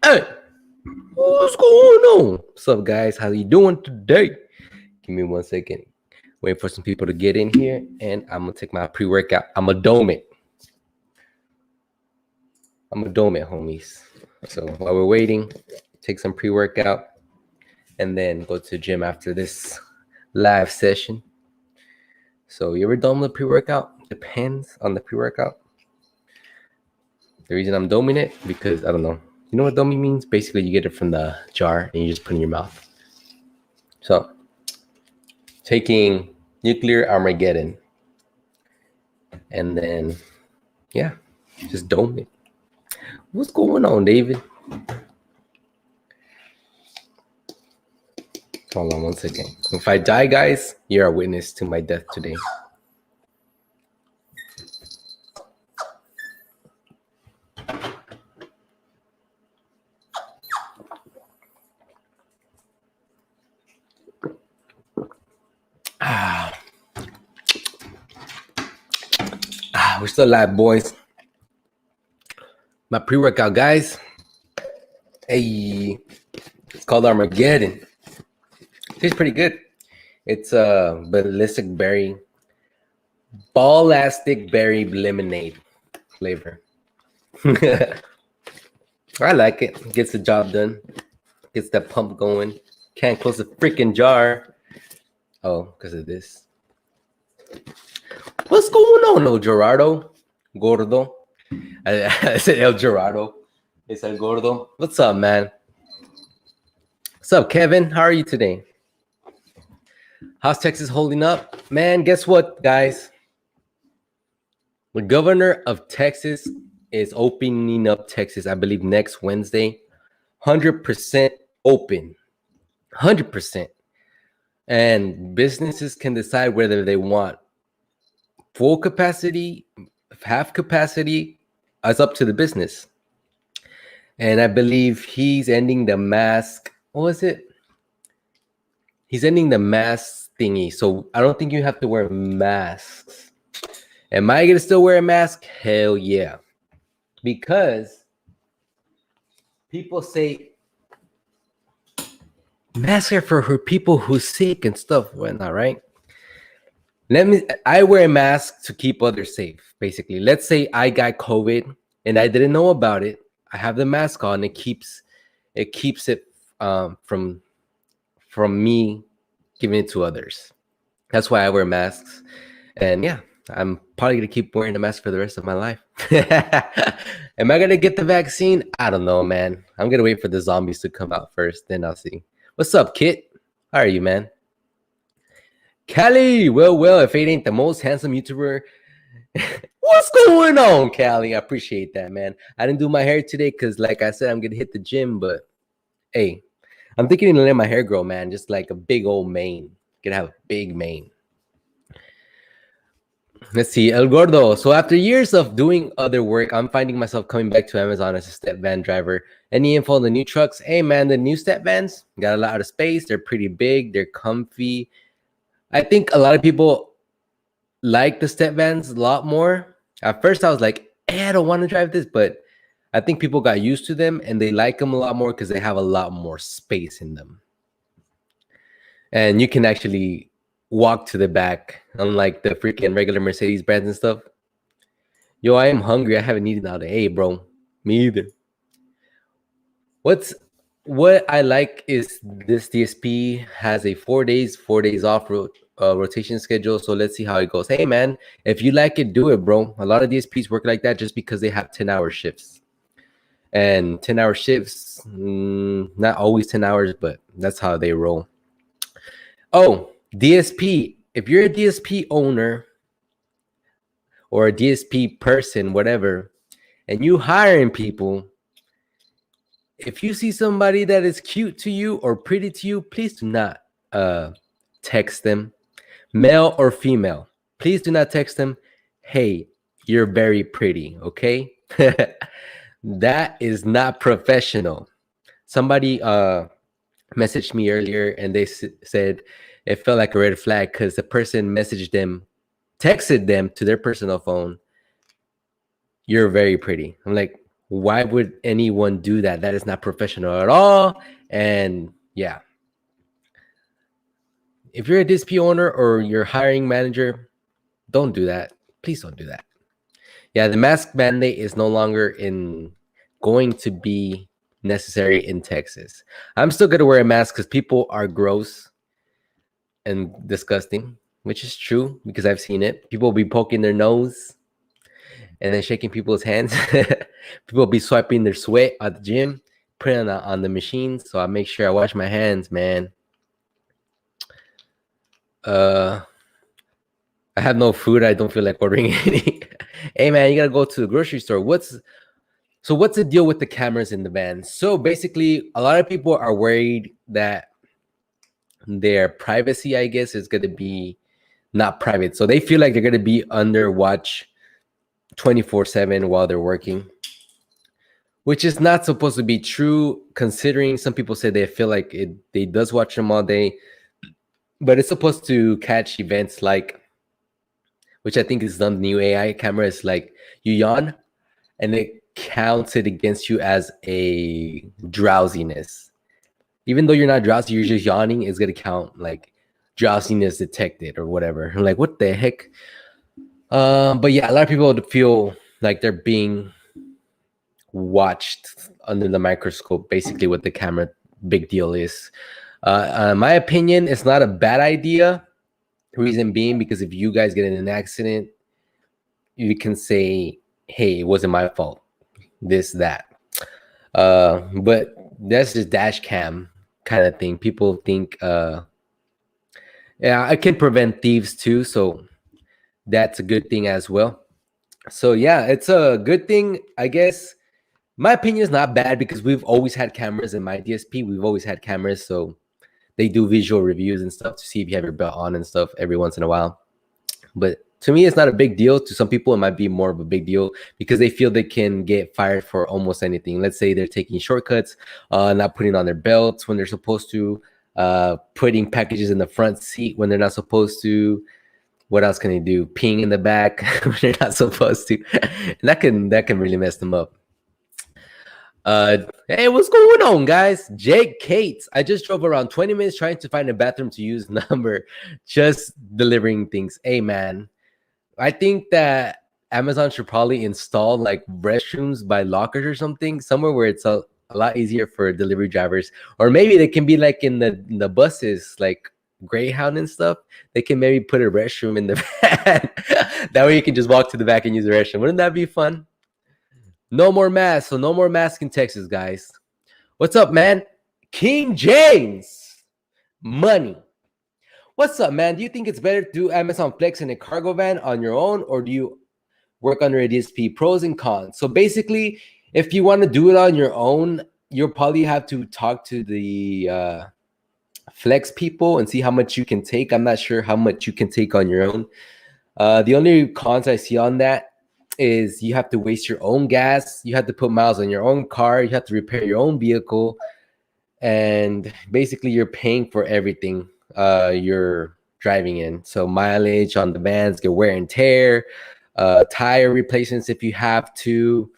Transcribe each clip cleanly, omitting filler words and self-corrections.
Hey, what's going on? What's up, guys? How you doing today? Give me 1 second. Wait for some people to get in here, and I'm gonna take my pre-workout. I'm a dome it, homies. So while we're waiting, take some pre-workout, and then go to the gym after this live session. So you ever dome the pre-workout? Depends on the pre-workout. The reason I'm doming it because I don't know. You know what doming means? Basically, you get it from the jar and you just put it in your mouth. So, taking Nuclear Armageddon, and then yeah, just dome it. What's going on, David? Hold on 1 second. If I die, guys, you're a witness to my death today. We're still alive, boys. My pre-workout, guys. Hey, it's called Armageddon. Tastes pretty good. It's a ballistic berry, ballastic berry lemonade flavor. I like it. Gets the job done. Gets that pump going. Can't close the freaking jar. Oh, because of this. What's going on, El Gerardo? Gordo. I said El Gerardo. It's El Gordo. What's up, man? What's up, Kevin? How are you today? How's Texas holding up? Man, guess what, guys? The governor of Texas is opening up Texas, I believe, next Wednesday. 100% open. 100%. And businesses can decide whether they want full capacity, half capacity. It's up to the business. And I believe he's ending the mask. What was it? He's ending the mask thingy. So I don't think you have to wear masks. Am I going to still wear a mask? Hell yeah. Because people say masks are for people who's sick and stuff, whatnot, right? I wear a mask to keep others safe, basically. Let's say I got COVID and I didn't know about it. I have the mask on. It keeps it from me giving it to others. That's why I wear masks. And yeah, I'm probably gonna keep wearing the mask for the rest of my life. Am I gonna get the vaccine? I don't know, man. I'm gonna wait for the zombies to come out first, then I'll see. What's up, Kit? How are you, man? Callie, well, if it ain't the most handsome YouTuber, what's going on, Callie? I appreciate that, man. I didn't do my hair today because, like I said, I'm gonna hit the gym, but hey, I'm thinking to let my hair grow, man, just like a big old mane. Gonna have a big mane. Let's see, El Gordo. So after years of doing other work, I'm finding myself coming back to Amazon as a step van driver. Any info on the new trucks? Hey, man, the new step vans got a lot of space. They're pretty big. They're comfy. I think a lot of people like the step vans a lot more. At first, I was like, hey, I don't want to drive this, but I think people got used to them and they like them a lot more because they have a lot more space in them. And you can actually walk to the back, unlike the freaking regular Mercedes brands and stuff. Yo, I am hungry. I haven't eaten all day. Hey, bro, me either. What I like is this DSP has a 4 days off rotation schedule. So let's see how it goes. Hey, man, if you like it, do it, bro. A lot of DSPs work like that just because they have 10-hour shifts. And 10-hour shifts, not always 10 hours, but that's how they roll. Oh, DSP. If you're a DSP owner or a DSP person, whatever, and you hiring people, if you see somebody that is cute to you or pretty to you, please do not text them, male or female. Please do not text them, hey, you're very pretty, okay? That is not professional. Somebody messaged me earlier and they said it felt like a red flag because the person texted them to their personal phone, you're very pretty. I'm like, Why would anyone do that? That is not professional at all. And yeah, if you're a DSP owner or you're hiring manager, don't do that. Please don't do that. Yeah, the mask mandate is no longer going to be necessary in Texas. I'm still going to wear a mask because people are gross and disgusting, which is true because I've seen it. People will be poking their nose and then shaking people's hands. People will be swiping their sweat at the gym, putting it on the machine. So I make sure I wash my hands, man. I have no food. I don't feel like ordering any. Hey, man, you got to go to the grocery store. What's the deal with the cameras in the van? So basically, a lot of people are worried that their privacy, I guess, is going to be not private. So they feel like they're going to be under watch 24/7 while they're working, which is not supposed to be true, considering some people say they feel like they does watch them all day, but it's supposed to catch events like, which I think is done the new AI camera, is like you yawn and it counts it against you as a drowsiness. Even though you're not drowsy, you're just yawning, it's going to count like drowsiness detected or whatever. I'm like, what the heck? But yeah, a lot of people feel like they're being watched under the microscope, basically what the camera big deal is. My opinion, it's not a bad idea. Reason being, because if you guys get in an accident, you can say, hey, it wasn't my fault. This, that. But that's just dash cam kind of thing. People think, yeah, I can prevent thieves too. So that's a good thing as well. So yeah, it's a good thing, I guess. My opinion is not bad because we've always had cameras in my DSP. We've always had cameras. So they do visual reviews and stuff to see if you have your belt on and stuff every once in a while. But to me, it's not a big deal. To some people, it might be more of a big deal because they feel they can get fired for almost anything. Let's say they're taking shortcuts, not putting on their belts when they're supposed to, putting packages in the front seat when they're not supposed to. What else can they do? Peeing in the back when they're not supposed to. And that can really mess them up. Hey, what's going on, guys? Jake Cates. I just drove around 20 minutes trying to find a bathroom to use number, just delivering things. Hey, man, I think that Amazon should probably install like restrooms by lockers or something, somewhere where it's a lot easier for delivery drivers. Or maybe they can be like in the buses, like Greyhound and stuff. They can maybe put a restroom in the van. That way you can just walk to the back and use the restroom. Wouldn't that be fun? No more masks. So no more masks in Texas, guys. What's up, man? King James. Money. What's up, man? Do you think it's better to do Amazon Flex in a cargo van on your own, or do you work under a DSP? Pros and cons. So basically, if you want to do it on your own, you'll probably have to talk to the Flex people and see how much you can take. I'm not sure how much you can take on your own. The only cons I see on that is you have to waste your own gas. You have to put miles on your own car. You have to repair your own vehicle. And basically, you're paying for everything you're driving in. So mileage on the vans, get wear and tear, tire replacements if you have to,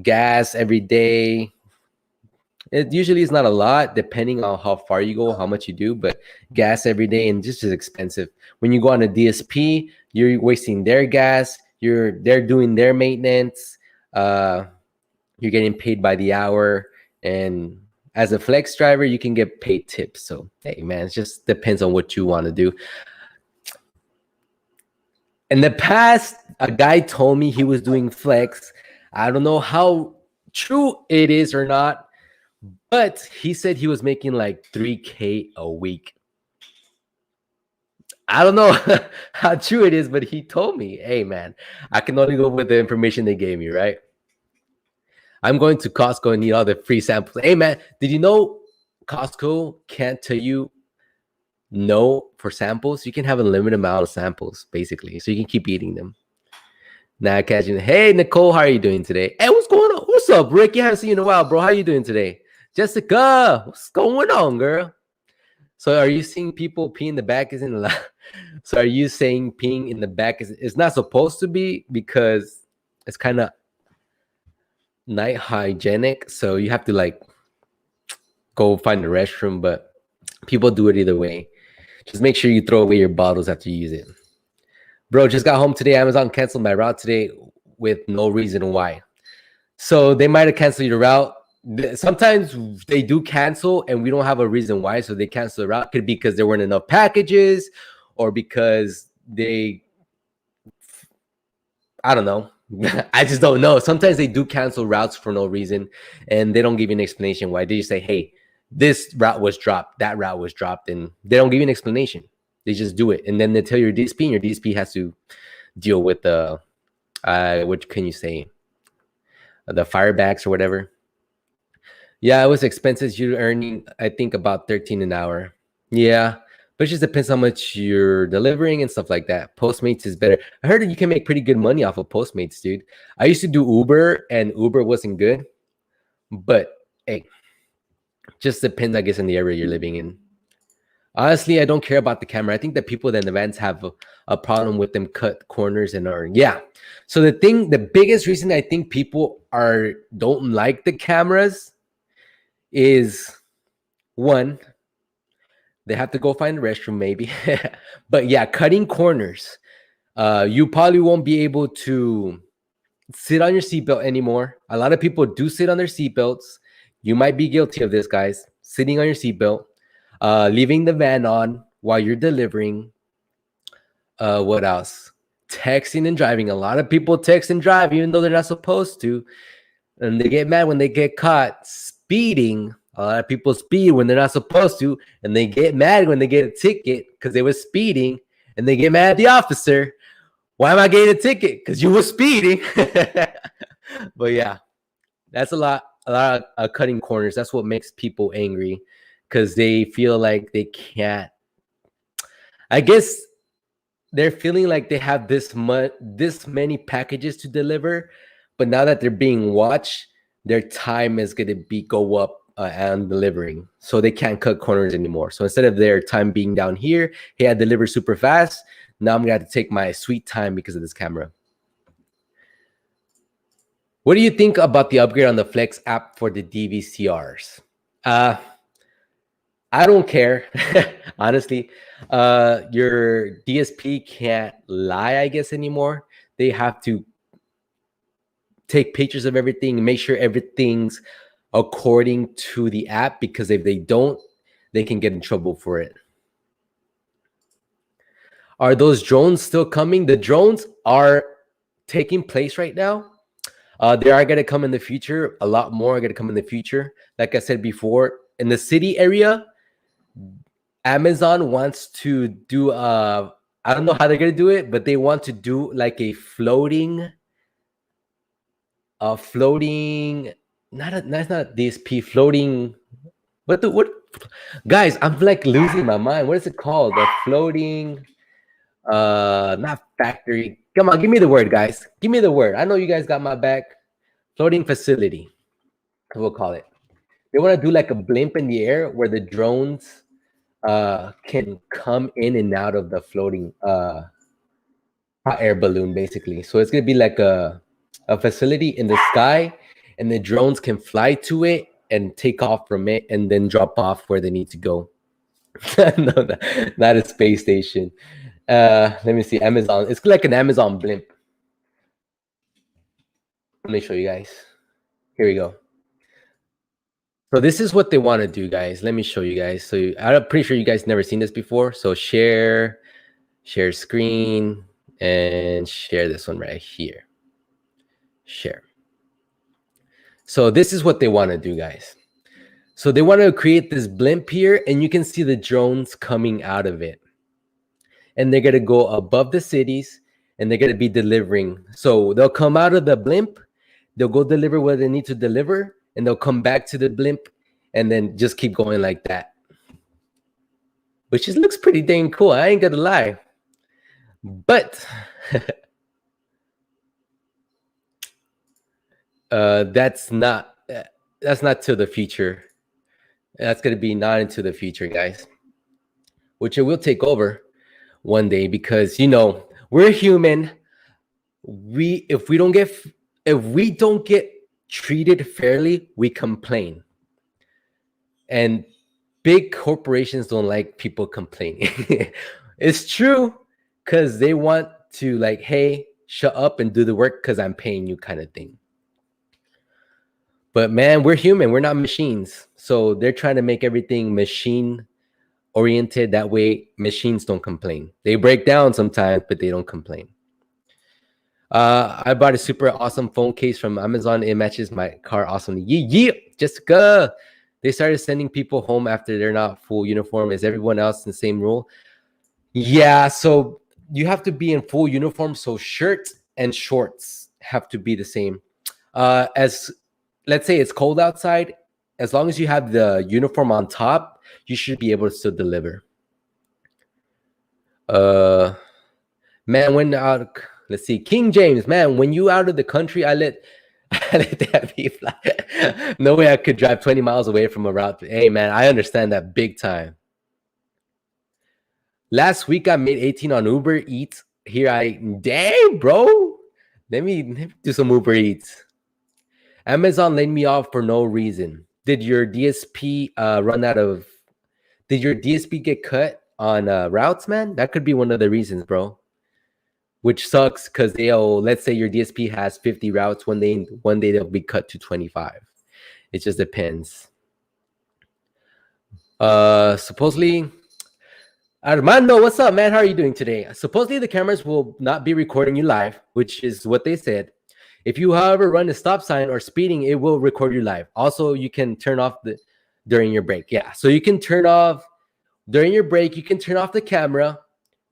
gas every day. It usually is not a lot, depending on how far you go, how much you do, but gas every day and just is expensive. When you go on a DSP, you're wasting their gas. They're doing their maintenance. You're getting paid by the hour, and as a flex driver, you can get paid tips. So hey, man, it just depends on what you want to do. In the past, a guy told me he was doing flex. I don't know how true it is or not, but he said he was making like $3K a week. I don't know how true it is, but he told me, hey, man, I can only go with the information they gave me, right? I'm going to Costco and need all the free samples. Hey, man, did you know Costco can't tell you no for samples? You can have a limited amount of samples, basically, so you can keep eating them. Now catching. Hey, Nicole, how are you doing today? Hey, what's going on? What's up, Rick? You haven't seen you in a while, bro. How are you doing today? Jessica, what's going on, girl? So are you seeing people pee in the back isn't allowed? So are you saying peeing in the back is not supposed to be because it's kind of night hygienic, so you have to like go find the restroom, but people do it either way. Just make sure you throw away your bottles after you use it. Bro, just got home today. Amazon canceled my route today with no reason why. So they might have canceled your route. Sometimes they do cancel and we don't have a reason why. So they cancel the route. Could be because there weren't enough packages or because I don't know. I just don't know. Sometimes they do cancel routes for no reason and they don't give you an explanation why. They just say, hey, this route was dropped, that route was dropped, and they don't give you an explanation. They just do it. And then they tell your DSP, and your DSP has to deal with the, what can you say? The firebacks or whatever. Yeah, it was expensive. You're earning, I think, about 13 an hour. Yeah, but it just depends how much you're delivering and stuff like that. Postmates is better. I heard that you can make pretty good money off of Postmates, dude. I used to do Uber, and Uber wasn't good. But hey, just depends, I guess, on the area you're living in. Honestly, I don't care about the camera. I think that people in the vans have a problem with them cut corners and are So the biggest reason I think people don't like the cameras is one, they have to go find the restroom maybe. But yeah, cutting corners. You probably won't be able to sit on your seatbelt anymore. A lot of people do sit on their seatbelts. You might be guilty of this, guys. Sitting on your seatbelt, leaving the van on while you're delivering. What else? Texting and driving. A lot of people text and drive even though they're not supposed to. And they get mad when they get caught speeding. A lot of people speed when they're not supposed to. And they get mad when they get a ticket because they were speeding. And they get mad at the officer. Why am I getting a ticket? Because you were speeding. But yeah, that's a lot of cutting corners. That's what makes people angry because they feel like they can't. I guess they're feeling like they have this many packages to deliver, but now that they're being watched, their time is going to go up and delivering, so they can't cut corners anymore. So instead of their time being down here, hey, I deliver super fast. Now I'm going to have to take my sweet time because of this camera. What do you think about the upgrade on the Flex app for the DVCRs? I don't care, honestly. Your DSP can't lie, I guess, anymore. They have to take pictures of everything, make sure everything's according to the app, because if they don't, they can get in trouble for it. Are those drones still coming? The drones are taking place right now. They are going to come in the future. A lot more are going to come in the future. Like I said before, in the city area, Amazon wants to do I don't know how they're going to do it, but they want to do like a floating not DSP, floating. What guys, I'm like losing my mind. What is it called? The floating not factory. Come on, give me the word, guys. Give me the word. I know you guys got my back. Floating facility, we'll call it. They want to do like a blimp in the air where the drones can come in and out of the floating hot air balloon, basically. So it's gonna be like a facility in the sky, and the drones can fly to it and take off from it and then drop off where they need to go. No, not a space station. Let me see. Amazon. It's like an Amazon blimp. Let me show you guys. Here we go. So this is what they want to do, guys. Let me show you guys. So I'm pretty sure you guys never seen this before. So share screen, and share this one right here. Share. So this is what they want to do, guys. So they want to create this blimp here, and you can see the drones coming out of it. And they're going to go above the cities, and they're going to be delivering. So they'll come out of the blimp, they'll go deliver what they need to deliver, and they'll come back to the blimp, and then just keep going like that. Which just looks pretty dang cool. I ain't going to lie. But that's not to the future. That's going to be not into the future, guys. Which it will take over one day, because we're human. If we don't get treated fairly, we complain. And big corporations don't like people complaining. It's true, because they want to like, hey, shut up and do the work because I'm paying you kind of thing. But man, we're human. We're not machines. So they're trying to make everything machine oriented. That way machines don't complain. They break down sometimes, but they don't complain. I bought a super awesome phone case from Amazon. It matches my car awesomely. Yeah, Jessica. They started sending people home after they're not full uniform. Is everyone else in the same rule? Yeah, so you have to be in full uniform. So shirts and shorts have to be the same. As let's say it's cold outside, as long as you have the uniform on top, you should be able to still deliver. Man, when out, let's see, King James, man, when you out of the country, I let that be fly. No way I could drive 20 miles away from a route. Hey, man, I understand that big time. Last week I made 18 on Uber Eats. Dang, bro. Let me do some Uber Eats. Amazon laid me off for no reason. Did your DSP run out of? Did your DSP get cut on routes, man? That could be one of the reasons, bro. Which sucks because let's say your DSP has 50 routes. One day they'll be cut to 25. It just depends. Supposedly, Armando, what's up, man? How are you doing today? Supposedly the cameras will not be recording you live, which is what they said. If you, however, run a stop sign or speeding, it will record you live. Also, you can turn off during your break. Yeah, so you can turn off during your break. You can turn off the camera.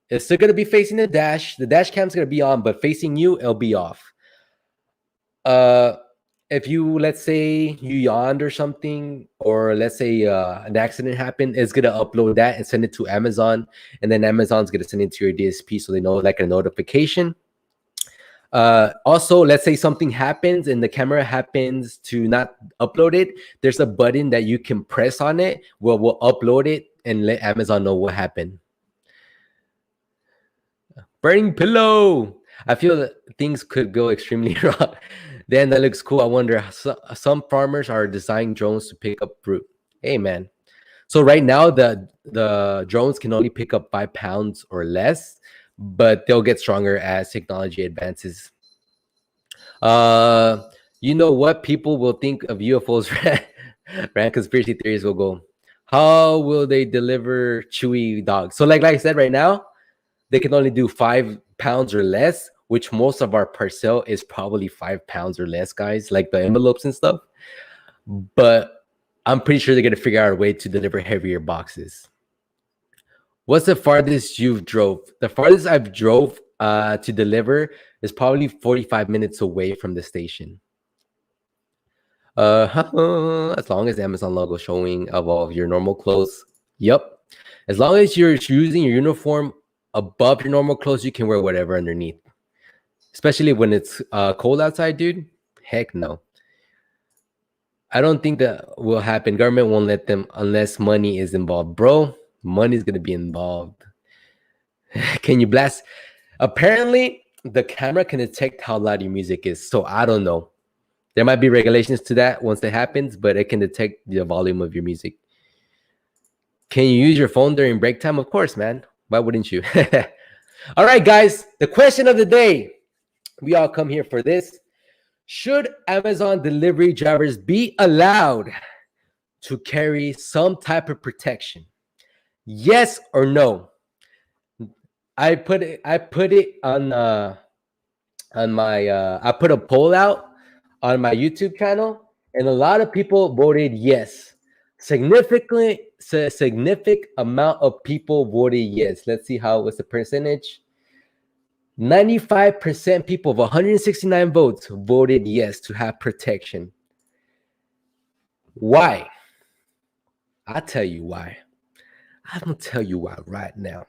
It's still gonna be facing the dash. The dash cam's gonna be on, but facing you, it'll be off. If you, let's say you yawned or something, or let's say an accident happened, it's gonna upload that and send it to Amazon, and then Amazon's gonna send it to your DSP so they know, like a notification. Also, let's say something happens and the camera happens to not upload it. There's a button that you can press on it where we'll upload it and let Amazon know what happened. Burning pillow. I feel that things could go extremely wrong. Then that looks cool. I wonder, some farmers are designing drones to pick up fruit. Hey, man. So right now, the drones can only pick up 5 pounds or less, but they'll get stronger as technology advances. You know what people will think of UFOs? Rand conspiracy theories will go, how will they deliver chewy dogs? So like I said, right now, they can only do 5 pounds or less, which most of our parcel is probably 5 pounds or less, guys, like the envelopes and stuff. But I'm pretty sure they're going to figure out a way to deliver heavier boxes. What's the farthest you've drove? The farthest I've drove to deliver is probably 45 minutes away from the station. As long as Amazon logo showing of your normal clothes. Yep. As long as you're using your uniform above your normal clothes, you can wear whatever underneath. Especially when it's cold outside, dude. Heck no. I don't think that will happen. Government won't let them unless money is involved. Bro, money's going to be involved. Can you blast? Apparently, the camera can detect how loud your music is. So I don't know. There might be regulations to that once that happens, but it can detect the volume of your music. Can you use your phone during break time? Of course, man. Why wouldn't you? All right, guys. The question of the day. We all come here for this. Should Amazon delivery drivers be allowed to carry some type of protection? Yes or no? I put it on my I put a poll out on my YouTube channel, and a lot of people voted yes. Significant amount of people voted yes. Let's see how was the percentage. 95% people of 169 votes voted yes to have protection. Why? I'll tell you why. I'm gonna tell you why right now.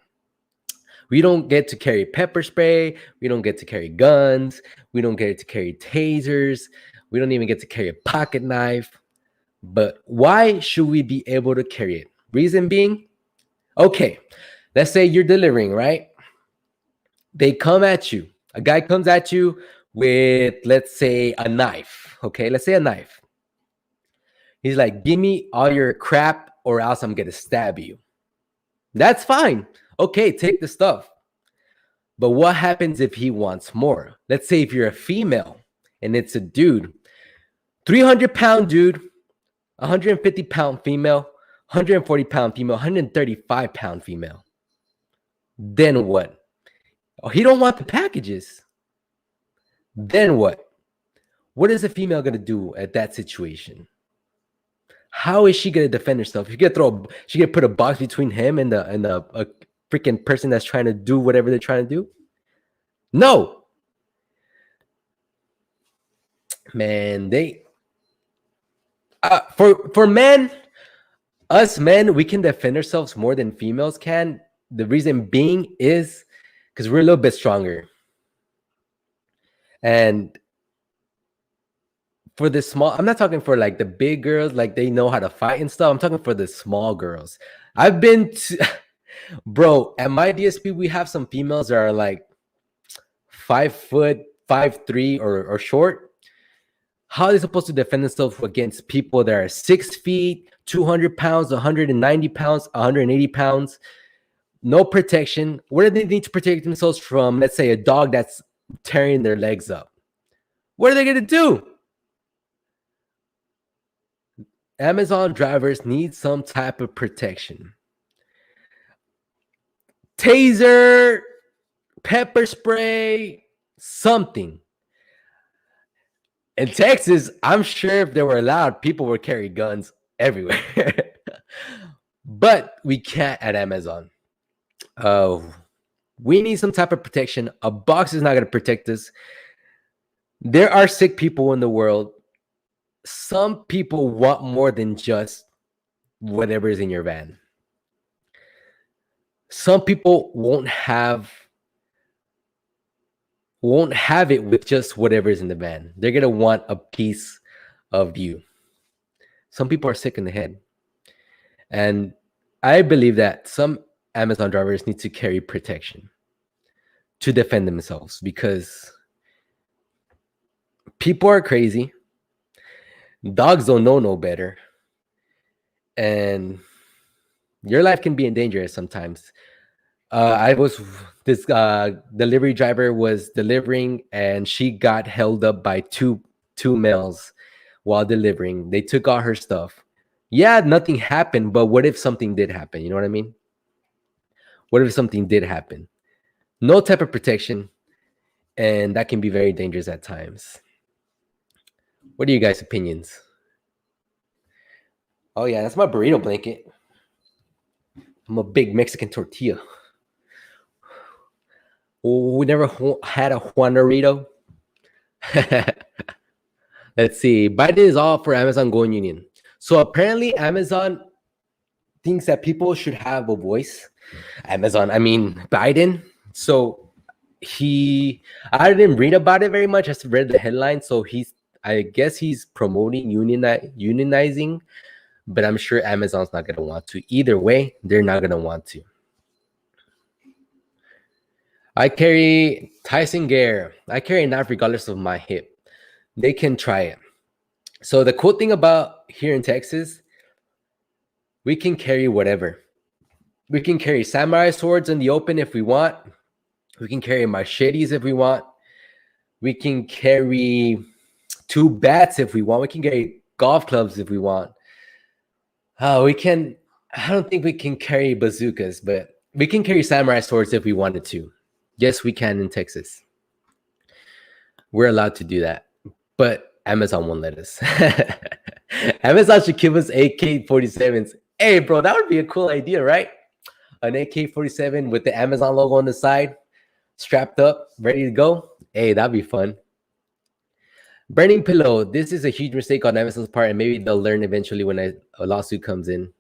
We don't get to carry pepper spray. We don't get to carry guns. We don't get to carry tasers. We don't even get to carry a pocket knife. But why should we be able to carry it? Reason being, okay, let's say you're delivering, right? They come at you. A guy comes at you with, let's say, a knife. Okay, let's say a knife. He's like, give me all your crap or else I'm gonna stab you. That's fine. Okay, take the stuff. But what happens if he wants more? Let's say if you're a female and it's a dude, 300-pound dude, 150-pound female, 140-pound female, 135-pound female. Then what? Oh, he don't want the packages. Then what? What is a female gonna do at that situation? How is she gonna defend herself? She gonna put a box between him and a freaking person that's trying to do whatever they're trying to do? No, man. For men, us men, we can defend ourselves more than females can. The reason being is because we're a little bit stronger. And for the small, I'm not talking for like the big girls, like they know how to fight and stuff. I'm talking for the small girls. I've been to, bro, at my DSP, we have some females that are like 5 foot, 5'3", or short. How are they supposed to defend themselves against people that are 6 feet, 200 pounds, 190 pounds, 180 pounds? No protection. What do they need to protect themselves from? Let's say a dog that's tearing their legs up. What are they going to do? Amazon drivers need some type of protection. Taser, pepper spray, something. In Texas, I'm sure if they were allowed, people would carry guns everywhere. But we can't at Amazon. We need some type of protection. A box is not going to protect us. There are sick people in the world. Some people want more than just whatever is in your van. Some people won't have it with just whatever is in the van. They're going to want a piece of you. Some people are sick in the head. And I believe that some Amazon drivers need to carry protection to defend themselves because people are crazy. Dogs don't know no better. And your life can be in danger sometimes. This delivery driver was delivering and she got held up by two males while delivering. They took all her stuff. Yeah, nothing happened, but what if something did happen? You know what I mean? What if something did happen? No type of protection, and that can be very dangerous at times. What are you guys' opinions? Oh yeah, that's my burrito blanket. I'm a big Mexican tortilla. Oh, we never had a Juanarito. Let's see. Biden is all for Amazon going union. So apparently Amazon thinks that people should have a voice. Biden. So I didn't read about it very much. I just read the headline. So I guess he's promoting unionizing, but I'm sure Amazon's not going to want to. Either way, they're not going to want to. I carry Tyson Gear. I carry a knife regardless of my hip. They can try it. So the cool thing about here in Texas, we can carry whatever. We can carry samurai swords in the open if we want. We can carry machetes if we want. We can carry 2 bats if we want. We can carry golf clubs if we want. I don't think we can carry bazookas, but we can carry samurai swords if we wanted to. Yes, we can in Texas. We're allowed to do that, but Amazon won't let us. Amazon should give us AK-47s. Hey, bro, that would be a cool idea, right? An AK-47 with the Amazon logo on the side, strapped up, ready to go. Hey, that'd be fun. Burning pillow. This is a huge mistake on Amazon's part, and maybe they'll learn eventually when a lawsuit comes in.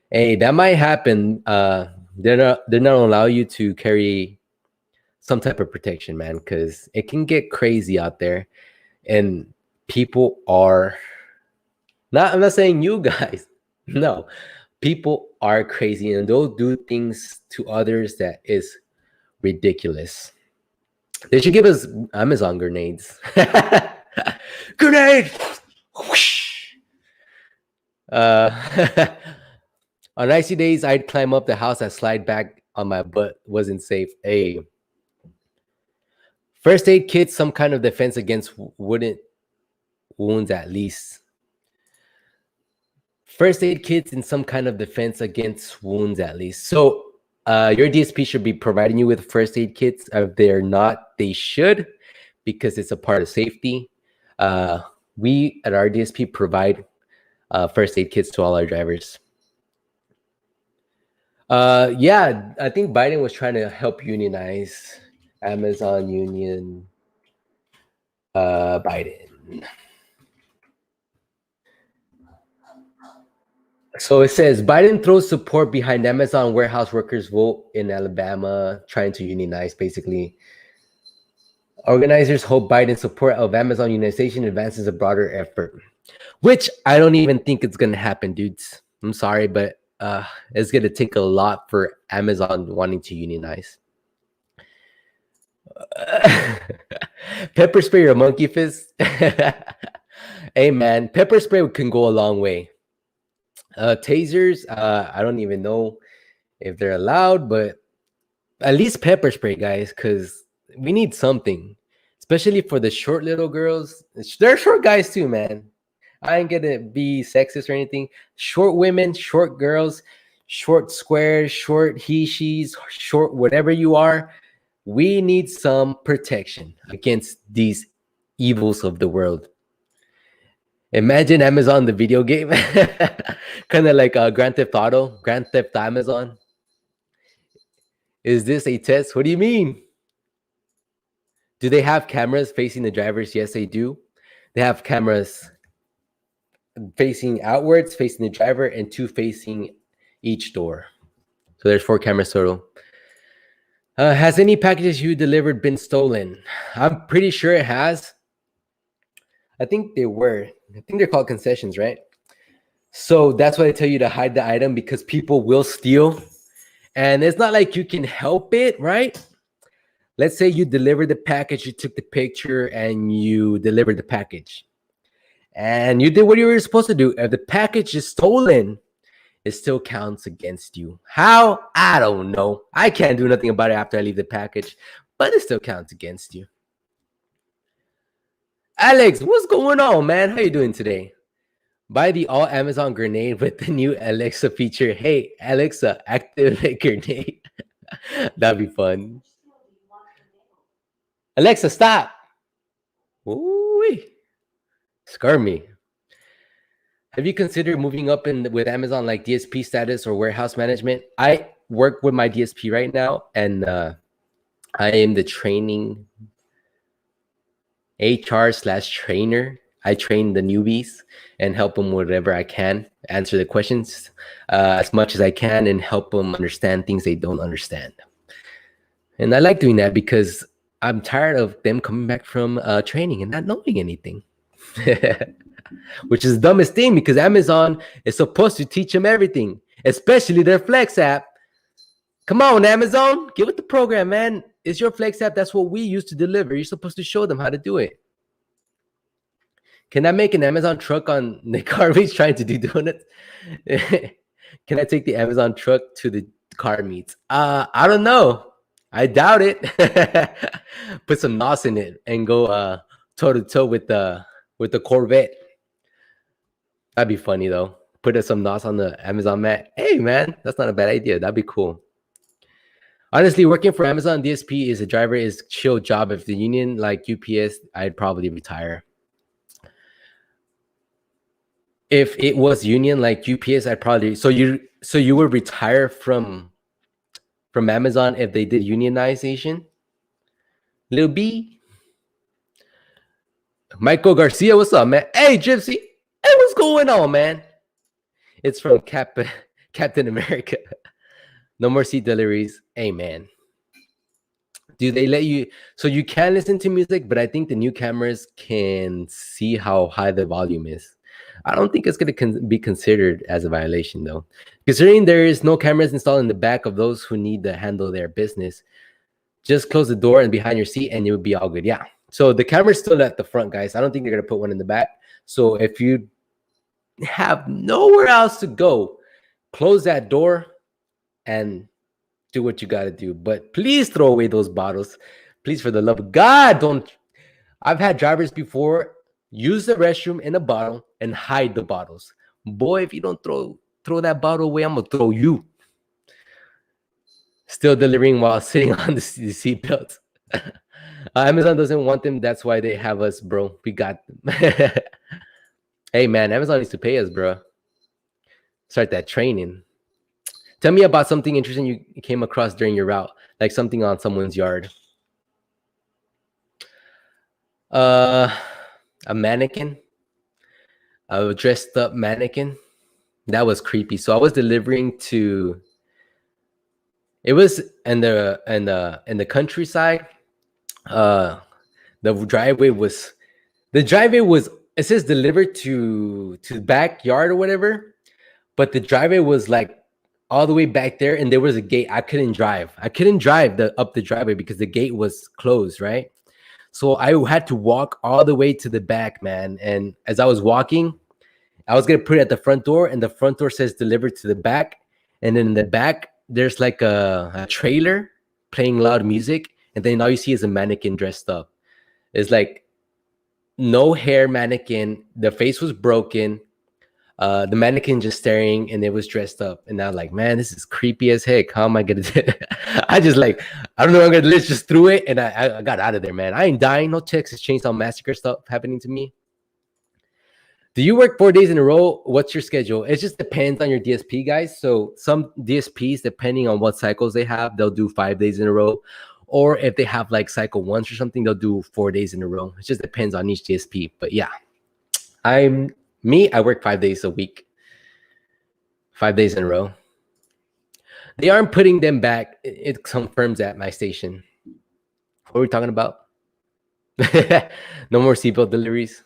Hey, that might happen. They're not allow you to carry some type of protection, man, because it can get crazy out there, and people are not. I'm not saying you guys. No, people are crazy, and they'll do things to others that is ridiculous. They should give us Amazon grenades. Grenade! Whoosh. On icy days, I'd climb up the house and slide back on my butt. Wasn't safe. Hey. First aid kit, some kind of defense against wooden wounds at least. First aid kits and some kind of defense against wounds at least. So your DSP should be providing you with first aid kits. If they're not, they should, because it's a part of safety. We at our DSP provide first aid kits to all our drivers. Yeah, I think Biden was trying to help unionize. Amazon Union Biden. So it says Biden throws support behind Amazon warehouse workers vote in Alabama trying to unionize, basically. Organizers hope Biden's support of Amazon unionization advances a broader effort, which I don't even think it's going to happen, dudes. I'm sorry, but it's going to take a lot for Amazon wanting to unionize. Pepper spray or monkey fist? Hey, man, pepper spray can go a long way. Tasers, I don't even know if they're allowed, but at least pepper spray, guys, because we need something, especially for the short little girls. They're short guys too, man. I ain't gonna be sexist or anything. Short women, short girls, short squares, short he, she's, short whatever you are. We need some protection against these evils of the world. Imagine Amazon, the video game, kind of like Grand Theft Auto, Grand Theft Amazon. Is this a test? What do you mean? Do they have cameras facing the drivers? Yes, they do. They have cameras facing outwards, facing the driver, and 2 facing each door. So there's 4 cameras total. Has any packages you delivered been stolen? I'm pretty sure it has. I think they were. I think they're called concessions, right? So that's why I tell you to hide the item, because people will steal. And it's not like you can help it, right? Let's say you delivered the package, you took the picture, and you delivered the package. And you did what you were supposed to do. If the package is stolen, it still counts against you. How? I don't know. I can't do nothing about it after I leave the package, but it still counts against you. Alex, what's going on, man? How you doing today? Buy the all Amazon grenade with the new Alexa feature. Hey, Alexa, activate grenade. That'd be fun. Alexa, stop. Ooh, scare me. Have you considered moving up with Amazon, like DSP status or warehouse management? I work with my DSP right now, and I am the training HR/trainer. I train the newbies and help them whatever I can, answer the questions as much as I can, and help them understand things they don't understand. And I like doing that because I'm tired of them coming back from training and not knowing anything. Which is the dumbest thing, because Amazon is supposed to teach them everything, especially their Flex app. Come on, Amazon, get with the program, man. It's your Flex app. That's what we use to deliver. You're supposed to show them how to do it. Can I make an Amazon truck on the car meets trying to do donuts? Can I take the Amazon truck to the car meets? I don't know. I doubt it. Put some NOS in it and go toe to toe with the Corvette. That'd be funny though. Put some NOS on the Amazon mat. Hey man, that's not a bad idea. That'd be cool. Honestly, working for Amazon DSP is a driver is chill job. If the union like UPS, I'd probably retire. If it was union like UPS, I'd probably so you would retire from Amazon if they did unionization. Lil B. Michael Garcia, what's up, man? Hey, Gypsy. Hey, what's going on, man? It's from Captain America. No more seat deliveries. Hey, man. Do they let you? So you can listen to music, but I think the new cameras can see how high the volume is. I don't think it's going to be considered as a violation, though. Considering there is no cameras installed in the back of those who need to handle their business, just close the door and behind your seat, and it would be all good. Yeah. So the camera's still at the front, guys. I don't think they're gonna put one in the back. So if you have nowhere else to go, close that door and do what you got to do. But please throw away those bottles. Please, for the love of God, don't. I've had drivers before use the restroom in a bottle and hide the bottles. Boy, if you don't throw that bottle away, I'm gonna throw you. Still delivering while sitting on the seatbelt. Amazon doesn't want them. That's why they have us, bro. We got them. Hey, man, Amazon needs to pay us, bro. Start that training. Tell me about something interesting you came across during your route, like something on someone's yard. A mannequin, a dressed up mannequin. That was creepy. So I was delivering to. It was in the countryside. The driveway was. It says delivered to the backyard or whatever, but the driveway was like all the way back there, and there was a gate. I couldn't drive up the driveway because the gate was closed, right? So I had to walk all the way to the back, man. And as I was walking, I was gonna put it at the front door, and the front door says delivered to the back. And then in the back, there's like a trailer playing loud music, and then all you see is a mannequin dressed up. It's like no hair mannequin. The face was broken. The mannequin just staring, and it was dressed up. And I'm like, man, this is creepy as heck. How am I gonna do it? I don't know what I'm gonna do. Let's just threw it, and I got out of there, man. I ain't dying. No Texas Chainsaw Massacre stuff happening to me. Do you work 4 days in a row? What's your schedule? It just depends on your DSP, guys. So some DSPs, depending on what cycles they have, they'll do 5 days in a row. Or if they have like cycle once or something, they'll do 4 days in a row. It just depends on each DSP. But yeah, I work 5 days a week, 5 days in a row. They aren't putting them back. It confirms at my station. What are we talking about? No more seatbelt deliveries.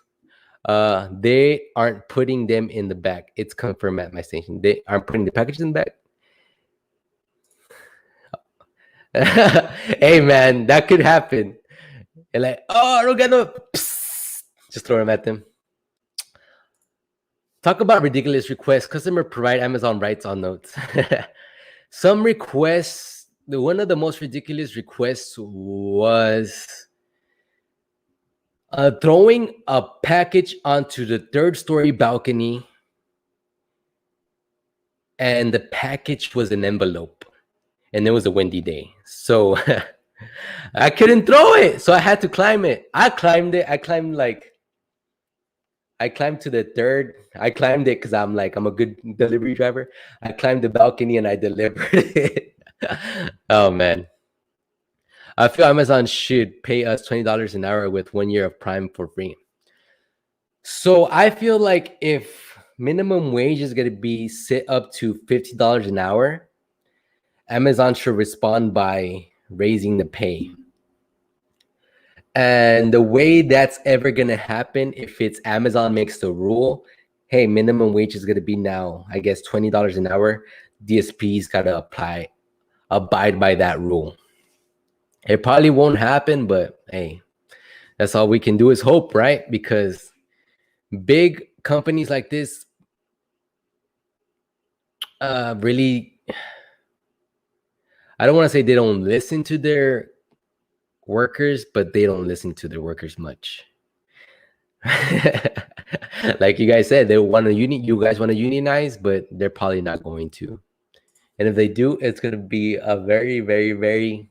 They aren't putting them in the back. It's confirmed at my station. They aren't putting the packages in the back. Hey, man, that could happen. And like, oh, I don't get no. Psst. Just throw them at them. Talk about ridiculous requests. Customer provide Amazon rights on notes. Some requests, one of the most ridiculous requests was throwing a package onto the 3rd-story balcony, and the package was an envelope, and it was a windy day. So I couldn't throw it, so I had to climb it. I climbed it. I climbed to the 3rd. I climbed it because I'm a good delivery driver. I climbed the balcony and I delivered it. Oh, man. I feel Amazon should pay us $20 an hour with 1 year of Prime for free. So I feel like if minimum wage is going to be set up to $50 an hour, Amazon should respond by raising the pay. And the way that's ever going to happen, if it's Amazon makes the rule, hey, minimum wage is going to be now, I guess, $20 an hour, DSPs got to abide by that rule. It probably won't happen, but hey, that's all we can do is hope, right? Because big companies like this really, I don't want to say they don't listen to their workers, but they don't listen to their workers much. Like you guys said, they want to you guys want to unionize, but they're probably not going to. And if they do, it's going to be a very, very, very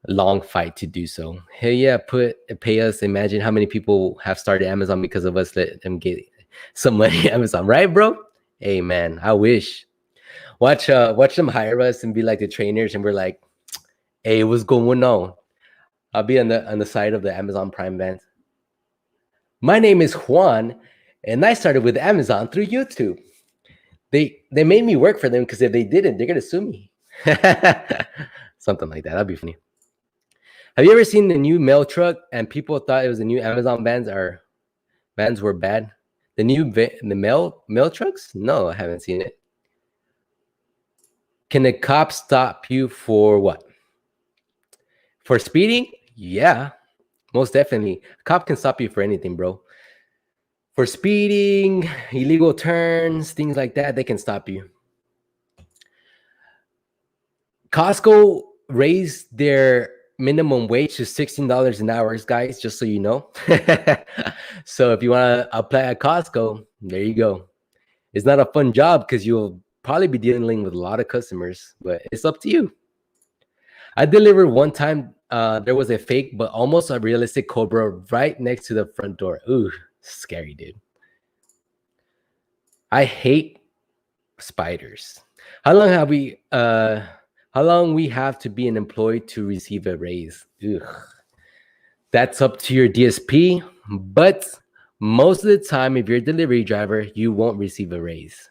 long fight to do so. Hey, yeah, pay us. Imagine how many people have started Amazon because of us. Let them get some money at Amazon, right, bro? Hey, man, I wish. Watch them hire us and be like the trainers, and we're like, hey, what's going on? I'll be on the side of the Amazon Prime band. My name is Juan, and I started with Amazon through YouTube. They made me work for them because if they didn't, they're gonna sue me. Something like that. That'd be funny. Have you ever seen the new mail truck and people thought it was the new Amazon vans or vans were bad? The mail trucks? No, I haven't seen it. Can a cop stop you for what? For speeding? Yeah. Most definitely. A cop can stop you for anything, bro. For speeding, illegal turns, things like that, they can stop you. Costco raised their minimum wage to $16 an hour, guys, just so you know. So if you want to apply at Costco, there you go. It's not a fun job because you'll probably be dealing with a lot of customers, but it's up to you. I delivered one time. There was a fake, but almost a realistic Cobra right next to the front door. Ooh, scary, dude. I hate spiders. How long have we? How long we have to be an employee to receive a raise? Ugh. That's up to your DSP, but most of the time, if you're a delivery driver, you won't receive a raise.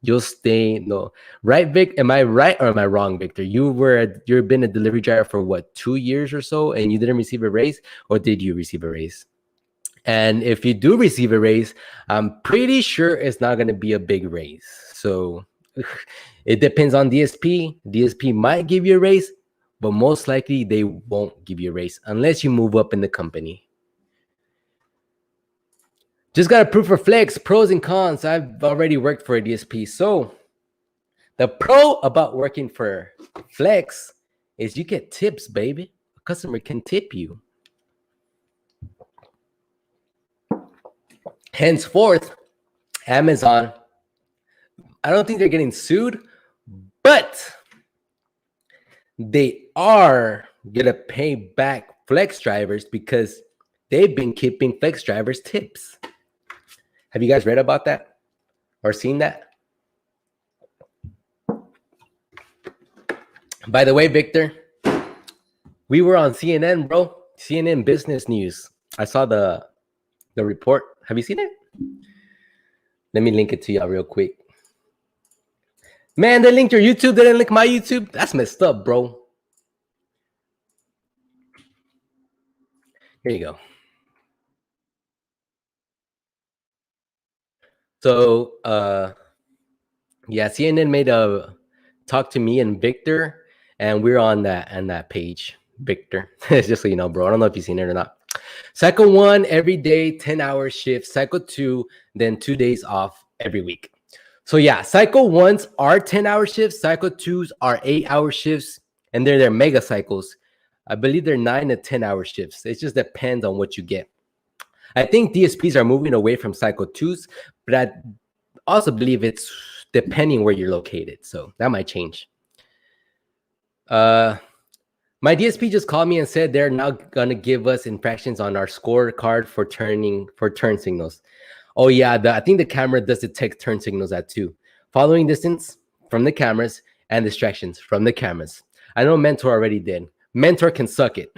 You'll stay. No, right, Vic? Am I right or am I wrong, Victor? You've been a delivery driver for what, 2 years or so, and you didn't receive a raise, or did you receive a raise? And if you do receive a raise, I'm pretty sure it's not going to be a big raise. So it depends on DSP. DSP might give you a raise, but most likely they won't give you a raise unless you move up in the company. Just got approved for Flex, pros and cons. I've already worked for a DSP. So the pro about working for Flex is you get tips, baby. A customer can tip you. Henceforth, Amazon, I don't think they're getting sued, but they are going to pay back Flex drivers because they've been keeping Flex drivers tips. Have you guys read about that or seen that? By the way, Victor, we were on CNN, bro. CNN Business News. I saw the report. Have you seen it? Let me link it to y'all real quick. Man, they linked your YouTube. They didn't link my YouTube. That's messed up, bro. Here you go. So, yeah, CNN made a talk to me and Victor, and we're on that page, Victor. Just so you know, bro. I don't know if you've seen it or not. Cycle 1, every day, 10-hour shift. Cycle 2, then 2 days off every week. So yeah, cycle 1s are 10-hour shifts. Cycle 2s are 8-hour shifts, and they're mega cycles. I believe they're 9 to 10-hour shifts. It just depends on what you get. I think DSPs are moving away from cycle 2s, but I also believe it's depending where you're located. So that might change. My DSP just called me and said they're now gonna give us infractions on our scorecard for turn signals. Oh yeah, I think the camera does detect turn signals at too. Following distance from the cameras and distractions from the cameras. I know Mentor already did. Mentor can suck it.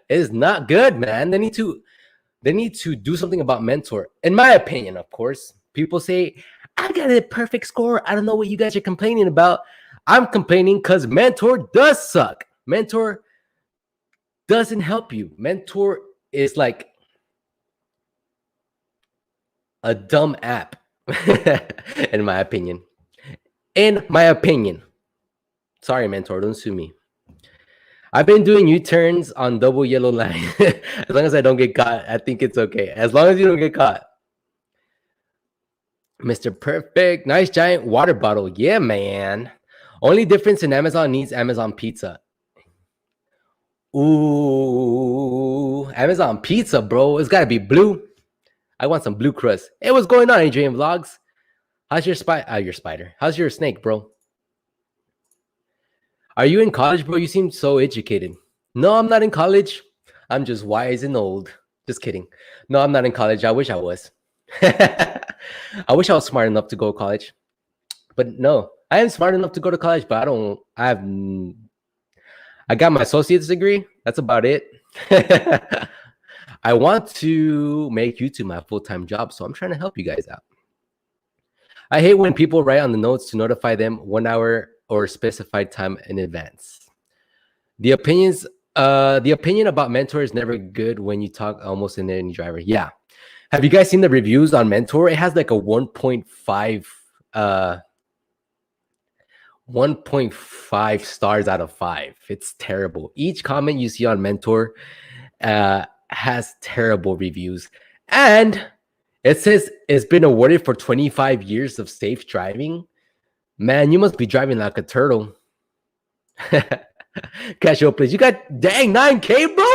It's not good, man. They need to do something about Mentor. In my opinion, of course. People say, I got a perfect score. I don't know what you guys are complaining about. I'm complaining because Mentor does suck. Mentor doesn't help you. Mentor is like a dumb app, in my opinion. In my opinion. Sorry, Mentor, don't sue me. I've been doing U-turns on double yellow line. As long as I don't get caught, I think it's okay. As long as you don't get caught. Mr. Perfect. Nice giant water bottle. Yeah, man. Only difference in Amazon needs Amazon Pizza. Ooh, Amazon Pizza, bro. It's got to be blue. I want some blue crust. Hey, what's going on, Adrian Vlogs? How's your spider? How's your snake, bro? Are you in college, bro? You seem so educated. No, I'm not in college. I'm just wise and old. Just kidding. No, I'm not in college. I wish I was. I wish I was smart enough to go to college. But no, I am smart enough to go to college, but I got my associate's degree. That's about it. I want to make YouTube my full-time job, so I'm trying to help you guys out. I hate when people write on the notes to notify them 1 hour or specified time in advance. The opinion about Mentor is never good when you talk almost in any driver. Yeah. Have you guys seen the reviews on Mentor? It has like a 1.5 stars out of 5. It's terrible. Each comment you see on Mentor, has terrible reviews, and it says it's been awarded for 25 years of safe driving. Man, you must be driving like a turtle. Cash your please. You got dang 9K, bro.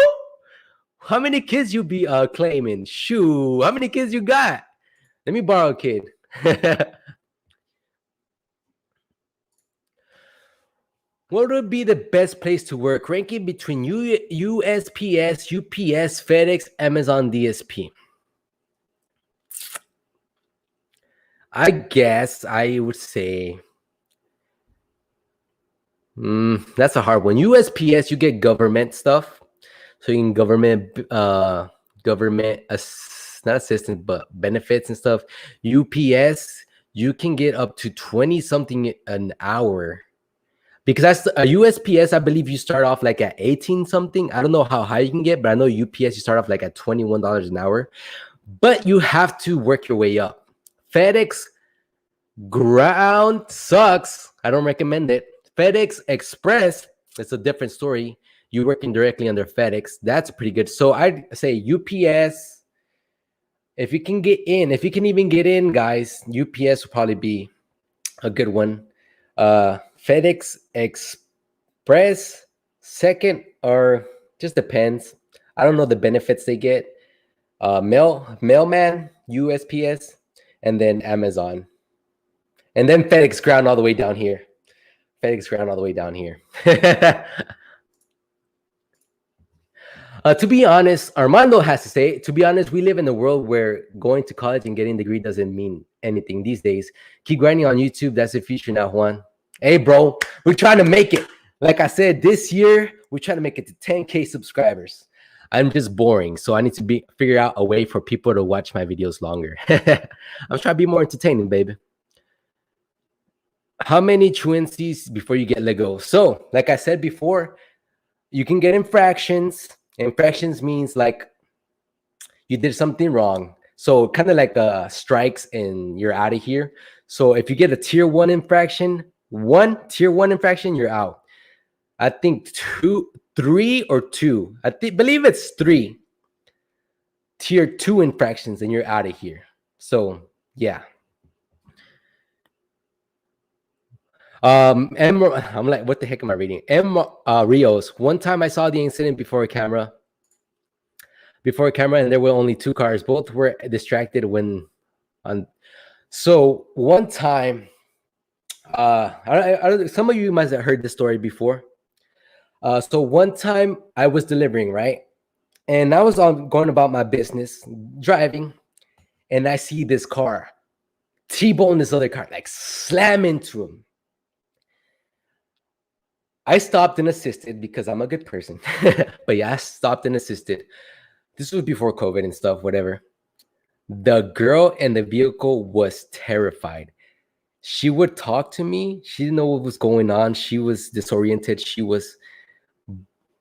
How many kids you be claiming? Shoo. How many kids you got? Let me borrow a kid. What would be the best place to work? Ranking between USPS, UPS, FedEx, Amazon, DSP. I guess I would say that's a hard one. USPS, you get government stuff, so you can government not assistance but benefits and stuff. UPS, you can get up to 20 something an hour, because that's a USPS. I believe you start off like at 18 something. I don't know how high you can get, but I know UPS you start off like at $21 an hour, but you have to work your way up. FedEx ground sucks. I don't recommend it. FedEx Express, it's a different story. You're working directly under FedEx. That's pretty good. So I'd say UPS. If you can get in, if you can even get in, guys, UPS will probably be a good one. FedEx Express second, or just depends. I don't know the benefits they get. Mailman, USPS, and then Amazon. And then FedEx ground all the way down here. FedEx ground all the way down here. To be honest, Armando has to say, to be honest, we live in a world where going to college and getting a degree doesn't mean anything these days. Keep grinding on YouTube. That's the future now, Juan. Hey, bro, we're trying to make it. Like I said, this year, we're trying to make it to 10K subscribers. I'm just boring, so I need to figure out a way for people to watch my videos longer. I'm trying to be more entertaining, baby. How many truancies before you get let go? So, like I said before, you can get infractions. Infractions means like you did something wrong. So kind of like strikes and you're out of here. So if you get a tier one infraction, you're out. I think 3 or 2. Believe it's 3 tier 2 infractions and you're out of here. So yeah. I'm like, what the heck am I reading? Rios. One time I saw the incident before a camera, and there were only 2 cars. Both were distracted when on. So one time, some of you must have heard this story before. So one time I was delivering, right? And I was going about my business, driving, and I see this car T-bone this other car, like slam into him. I stopped and assisted because I'm a good person. But yeah, I stopped and assisted. This was before COVID and stuff, whatever. The girl in the vehicle was terrified. She would talk to me. She didn't know what was going on. She was disoriented.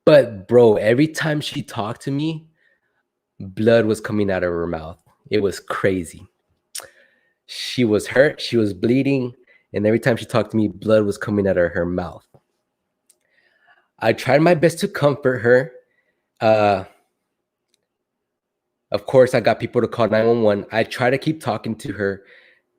But bro, every time she talked to me, blood was coming out of her mouth. It was crazy. She was hurt. She was bleeding. And every time she talked to me, blood was coming out of her mouth. I tried my best to comfort her. Of course, I got people to call 911. I tried to keep talking to her.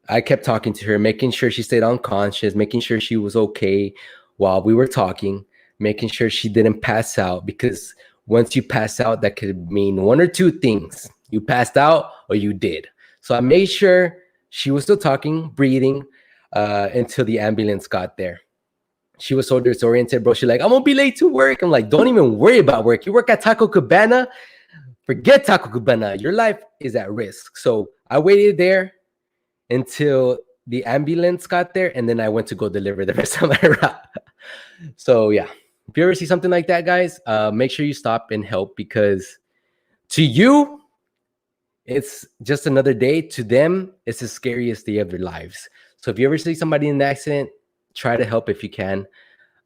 I kept talking to her, making sure she stayed unconscious, making sure she was okay while we were talking, making sure she didn't pass out, because once you pass out, that could mean one or two things. You passed out or you did. So I made sure she was still talking, breathing, until the ambulance got there. She was so disoriented, bro. She's like, I'm gonna be late to work. I'm like, don't even worry about work. You work at Taco Cabana, forget Taco Cabana. Your life is at risk. So I waited there until the ambulance got there, and then I went to go deliver the rest of my route. So yeah, if you ever see something like that, guys, make sure you stop and help, because to you, it's just another day. To them, it's the scariest day of their lives. So if you ever see somebody in an accident, try to help if you can.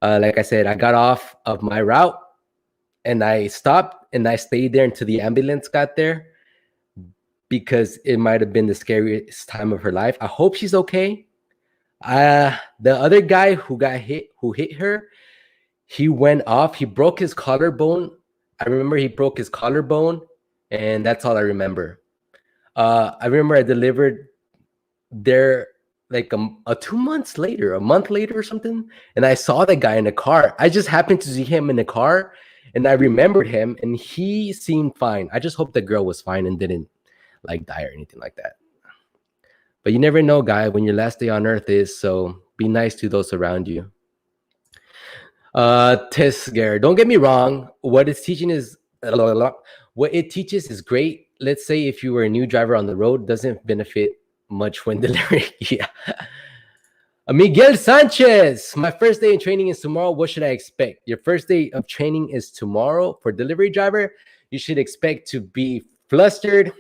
Like I said, I got off of my route and I stopped and I stayed there until the ambulance got there, because it might have been the scariest time of her life. I hope she's okay. The other guy who hit her, he went off. He broke his collarbone I remember he broke his collarbone, and that's all I remember. I remember I delivered there like a 2 months later, a month later or something, and I saw the guy in the car. I just happened to see him in the car, and I remembered him, and he seemed fine. I just hope the girl was fine and didn't like die or anything like that. But you never know, guy, when your last day on earth is, so be nice to those around you. Tisger, don't get me wrong. What it's teaching is what it teaches is great. Let's say if you were a new driver on the road, doesn't benefit much when delivering. Yeah. Miguel Sanchez, my first day in training is tomorrow. What should I expect? Your first day of training is tomorrow for delivery driver. You should expect to be flustered.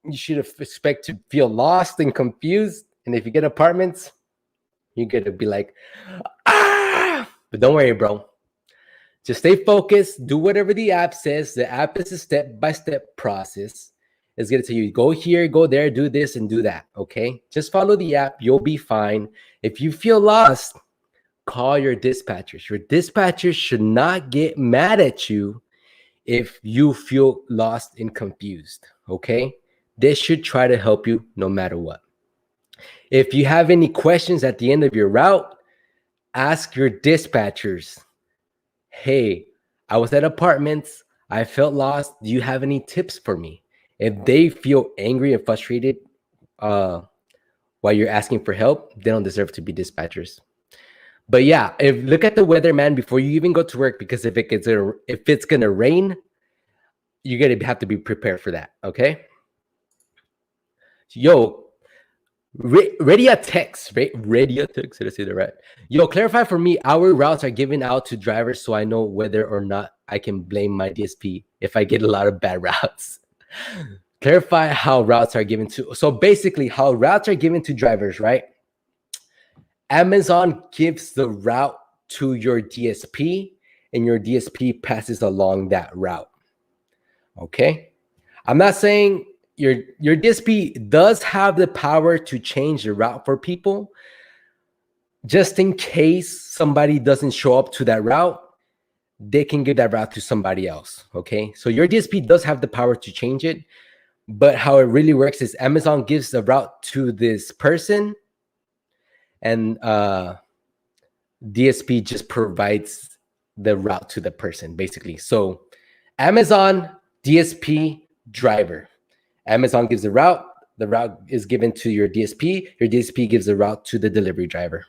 You should expect to feel lost and confused. And if you get apartments, you're going to be like, ah! But don't worry, bro. Just stay focused. Do whatever the app says. The app is a step-by-step process. It's going to tell you, go here, go there, do this, and do that, okay? Just follow the app. You'll be fine. If you feel lost, call your dispatchers. Your dispatchers should not get mad at you if you feel lost and confused, okay? They should try to help you no matter what. If you have any questions at the end of your route, ask your dispatchers. Hey, I was at apartments. I felt lost. Do you have any tips for me? If they feel angry and frustrated while you're asking for help, they don't deserve to be dispatchers. But yeah, look at the weather, man, before you even go to work, because if it's gonna rain, you're gonna have to be prepared for that. Okay. Yo, Redia text. Did I say that right? Yo, clarify for me. Our routes are given out to drivers, so I know whether or not I can blame my DSP if I get a lot of bad routes. Clarify how routes are given to. So basically, how routes are given to drivers, right? Amazon gives the route to your DSP, and your DSP passes along that route. Okay, I'm not saying your DSP does have the power to change the route for people, just in case somebody doesn't show up to that route. They can give that route to somebody else. Okay, so your DSP does have the power to change it, but how it really works is Amazon gives the route to this person, and DSP just provides the route to the person, basically. So Amazon, DSP, driver. Amazon gives the route is given to your DSP gives the route to the delivery driver.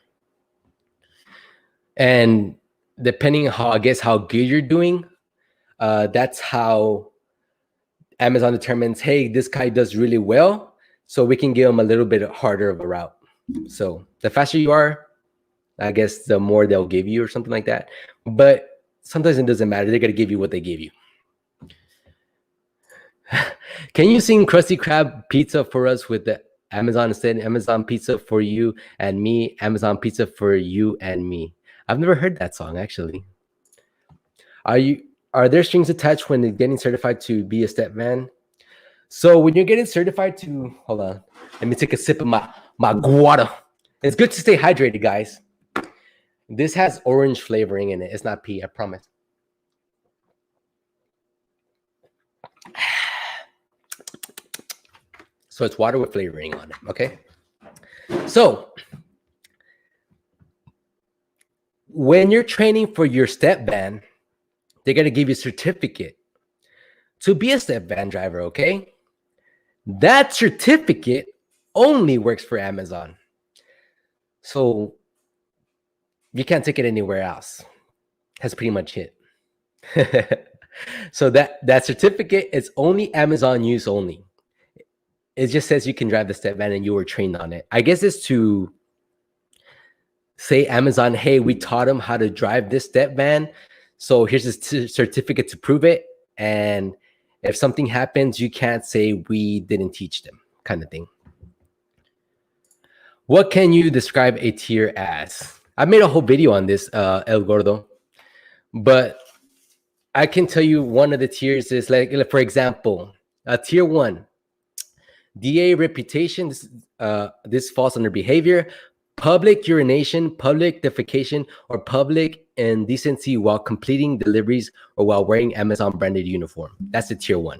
And depending on how good you're doing, that's how Amazon determines, hey, this guy does really well, so we can give him a little bit harder of a route. So the faster you are, I guess the more they'll give you or something like that. But sometimes it doesn't matter. They're going to give you what they give you. Can you sing Krusty Krab Pizza for us with the Amazon instead? Amazon Pizza for you and me. Amazon Pizza for you and me. I've never heard that song, actually. Are there strings attached when they're getting certified to be a step van? So when you're getting certified to, hold on, let me take a sip of my water. It's good to stay hydrated, guys. This has orange flavoring in it. It's not pee, I promise. So it's water with flavoring on it, okay? So when you're training for your step van, they're going to give you a certificate to be a step van driver, okay? That certificate only works for Amazon. So you can't take it anywhere else. That's pretty much it. So that certificate is only Amazon use only. It just says you can drive the step van and you were trained on it. I guess it's to say Amazon, hey, we taught them how to drive this step van, so here's a certificate to prove it. And if something happens, you can't say we didn't teach them, kind of thing. What can you describe a tier as? I made a whole video on this, El Gordo, but I can tell you one of the tiers is like, for example, tier 1, DA reputation. This falls under behavior. public urination, public defecation, or public indecency while completing deliveries or while wearing Amazon branded uniform. That's the tier 1.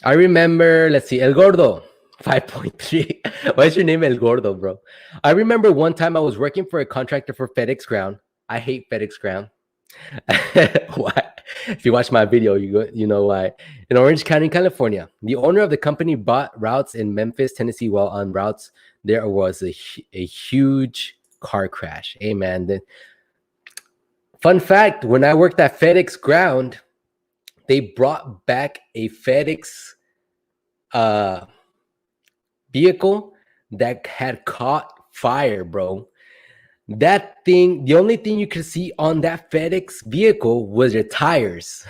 I remember, let's see, El Gordo, 5.3. Why is your name El Gordo, bro? I remember one time I was working for a contractor for FedEx Ground. I hate FedEx Ground. Why? If you watch my video, you know why. In Orange County, California, the owner of the company bought routes in Memphis, Tennessee. While on routes, there was a huge car crash. Hey, man. Fun fact, when I worked at FedEx Ground, they brought back a FedEx vehicle that had caught fire, bro. That thing, the only thing you could see on that FedEx vehicle was your tires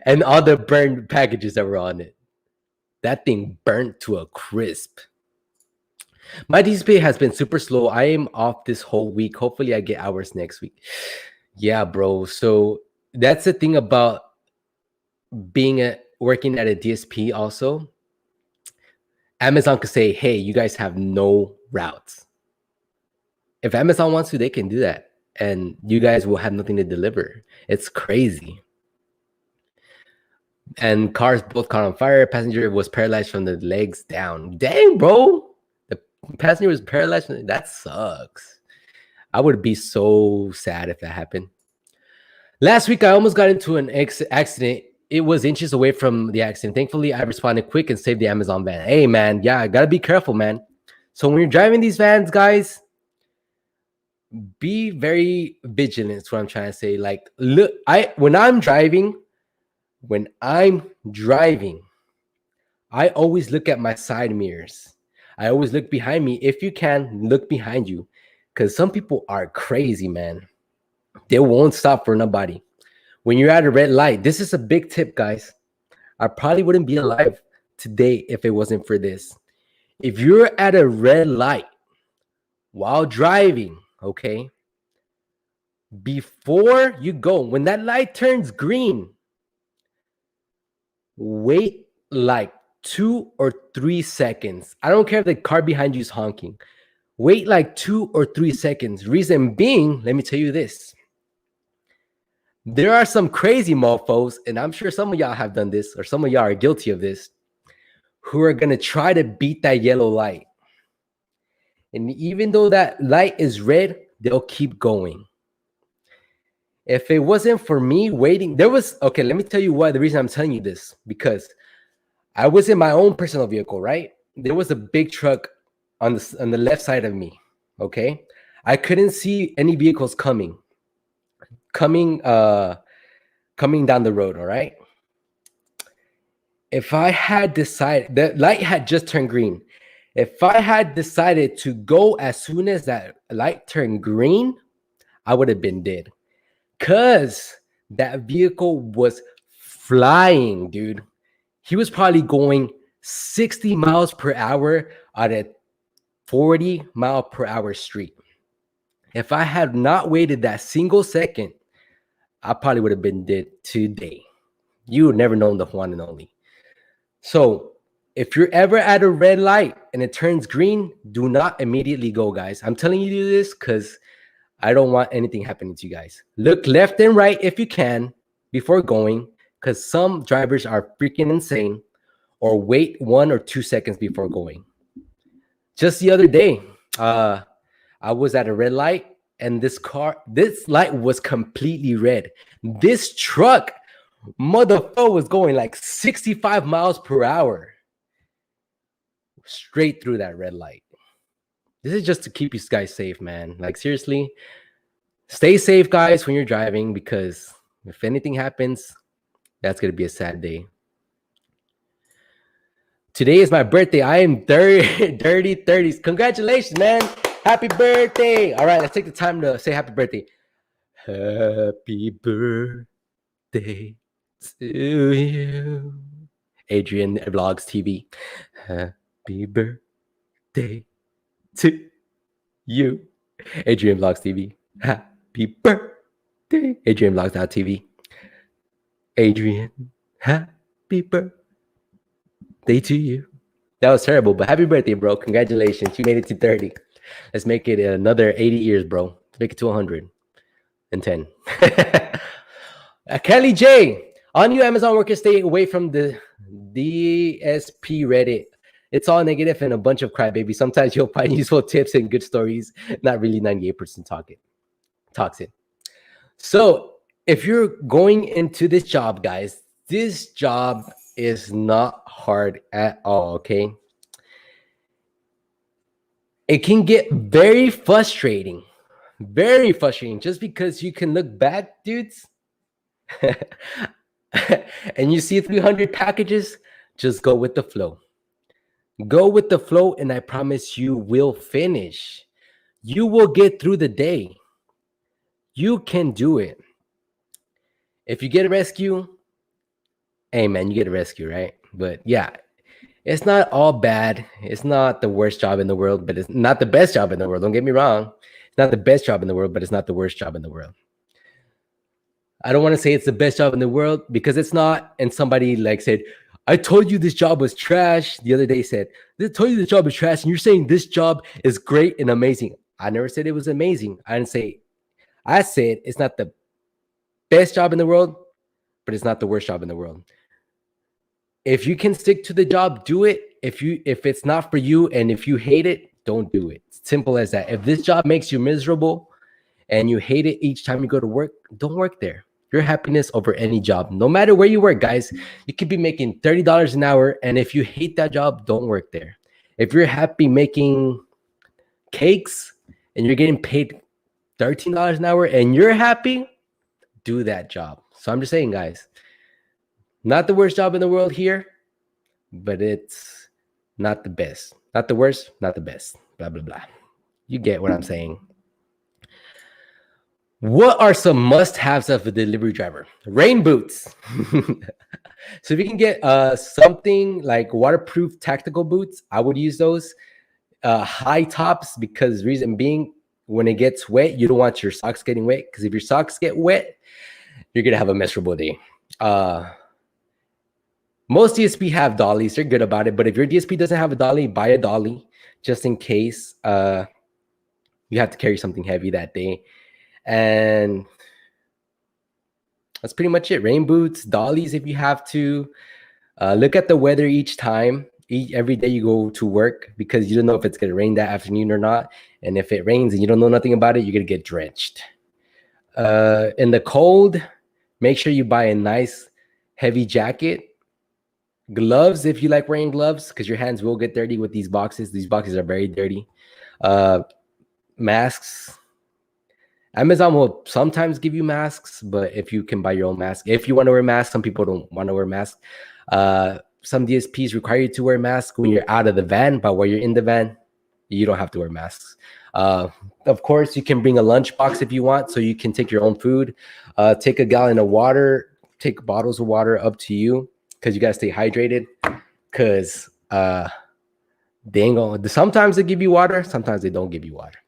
and all the burned packages that were on it. That thing burnt to a crisp. My DCP has been super slow. I am off this whole week. Hopefully I get hours next week. Yeah, bro. So that's the thing about working at a DSP also. Amazon could say, hey, you guys have no routes. If Amazon wants to, they can do that. And you guys will have nothing to deliver. It's crazy. And cars both caught on fire. Passenger was paralyzed from the legs down. Dang, bro. The passenger was paralyzed. That sucks. I would be so sad if that happened. Last week, I almost got into an accident. It was inches away from the accident. Thankfully, I responded quick and saved the Amazon van. Hey, man. Yeah, I got to be careful, man. So when you're driving these vans, guys, be very vigilant. Is what I'm trying to say. Like, look, when I'm driving, I always look at my side mirrors. I always look behind me. If you can, look behind you, because some people are crazy, man. They won't stop for nobody. When you're at a red light, this is a big tip, guys. I probably wouldn't be alive today if it wasn't for this. If you're at a red light while driving, okay, before you go, when that light turns green, wait like 2 or 3 seconds. I don't care if the car behind you is honking. Wait like 2 or 3 seconds. Reason being, let me tell you this. There are some crazy mofos, and I'm sure some of y'all have done this, or some of y'all are guilty of this, who are going to try to beat that yellow light. And even though that light is red, they'll keep going. If it wasn't for me waiting, okay, let me tell you why the reason I'm telling you this, because I was in my own personal vehicle, right? There was a big truck on the left side of me, okay? I couldn't see any vehicles coming down the road, all right? If I had decided, the light had just turned green. If I had decided to go as soon as that light turned green, I would have been dead. Because that vehicle was flying, dude. He was probably going 60 miles per hour on a 40-mile-per-hour street. If I had not waited that single second, I probably would have been dead today. You would never know the one and only. So if you're ever at a red light and it turns green, do not immediately go, guys. I'm telling you this because I don't want anything happening to you guys. Look left and right if you can before going, because some drivers are freaking insane, or wait 1 or 2 seconds before going. Just the other day, I was at a red light and this light was completely red. This truck, motherfucker, was going like 65 miles per hour straight through that red light. This is just to keep you guys safe, man. Like, seriously, stay safe, guys, when you're driving, because if anything happens, that's going to be a sad day. Today is my birthday. I am dirty 30s. Congratulations, man. Happy birthday. All right, let's take the time to say happy birthday. Happy birthday to you. Adrian Vlogs TV. Happy birthday to you. Adrian Vlogs TV. Happy birthday. Adrian Vlogs.tv. Adrian, happy birthday to you. That was terrible, but happy birthday, bro. Congratulations. You made it to 30. Let's make it another 80 years, bro. Let's make it to 110. Kelly J. All new Amazon workers stay away from the DSP Reddit. It's all negative and a bunch of crybabies. Sometimes you'll find useful tips and good stories. Not really 98% toxic. So if you're going into this job, guys, this job is not hard at all, okay? It can get very frustrating just because you can look back, dudes, and you see 300 packages. Just go with the flow. Go with the flow, and I promise you will finish. You will get through the day. You can do it. If you get a rescue, hey man, you get a rescue, right? But yeah, it's not all bad. It's not the worst job in the world, but it's not the best job in the world. Don't get me wrong. It's not the best job in the world, but it's not the worst job in the world. I don't want to say it's the best job in the world because it's not. And somebody like said, I told you this job was trash. The other day said, I told you this job is trash. And you're saying this job is great and amazing. I never said it was amazing. I said it's not the best job in the world, but it's not the worst job in the world. If you can stick to the job, do it. If it's not for you and if you hate it, don't do it. Simple as that. If this job makes you miserable and you hate it each time you go to work, don't work there. Your happiness over any job, no matter where you work, guys. You could be making $30 an hour, and if you hate that job, don't work there. If you're happy making cakes and you're getting paid $13 an hour and you're happy, do that job. So I'm just saying, guys, not the worst job in the world here, but it's not the best. Not the worst, not the best. Blah, blah, blah. You get what I'm saying. What are some must-haves of a delivery driver? Rain boots. So if you can get something like waterproof tactical boots, I would use those. High tops, because reason being, when it gets wet, you don't want your socks getting wet, because if your socks get wet, you're going to have a miserable day. Most DSP have dollies. They're good about it. But if your DSP doesn't have a dolly, buy a dolly just in case you have to carry something heavy that day. And that's pretty much it. Rain boots, dollies if you have to. Look at the weather each time. Every day you go to work, because you don't know if it's going to rain that afternoon or not. And if it rains and you don't know nothing about it, you're going to get drenched. In the cold, make sure you buy a nice heavy jacket. Gloves, if you like wearing gloves, because your hands will get dirty with these boxes. These boxes are very dirty. Masks. Amazon will sometimes give you masks, but if you can buy your own mask. If you want to wear masks, some people don't want to wear masks. Some DSPs require you to wear masks when you're out of the van, but while you're in the van, you don't have to wear masks. Of course, you can bring a lunchbox if you want, so you can take your own food. Take a gallon of water. Take bottles of water, up to you, because you got to stay hydrated, because they ain't gonna, sometimes they give you water, sometimes they don't give you water.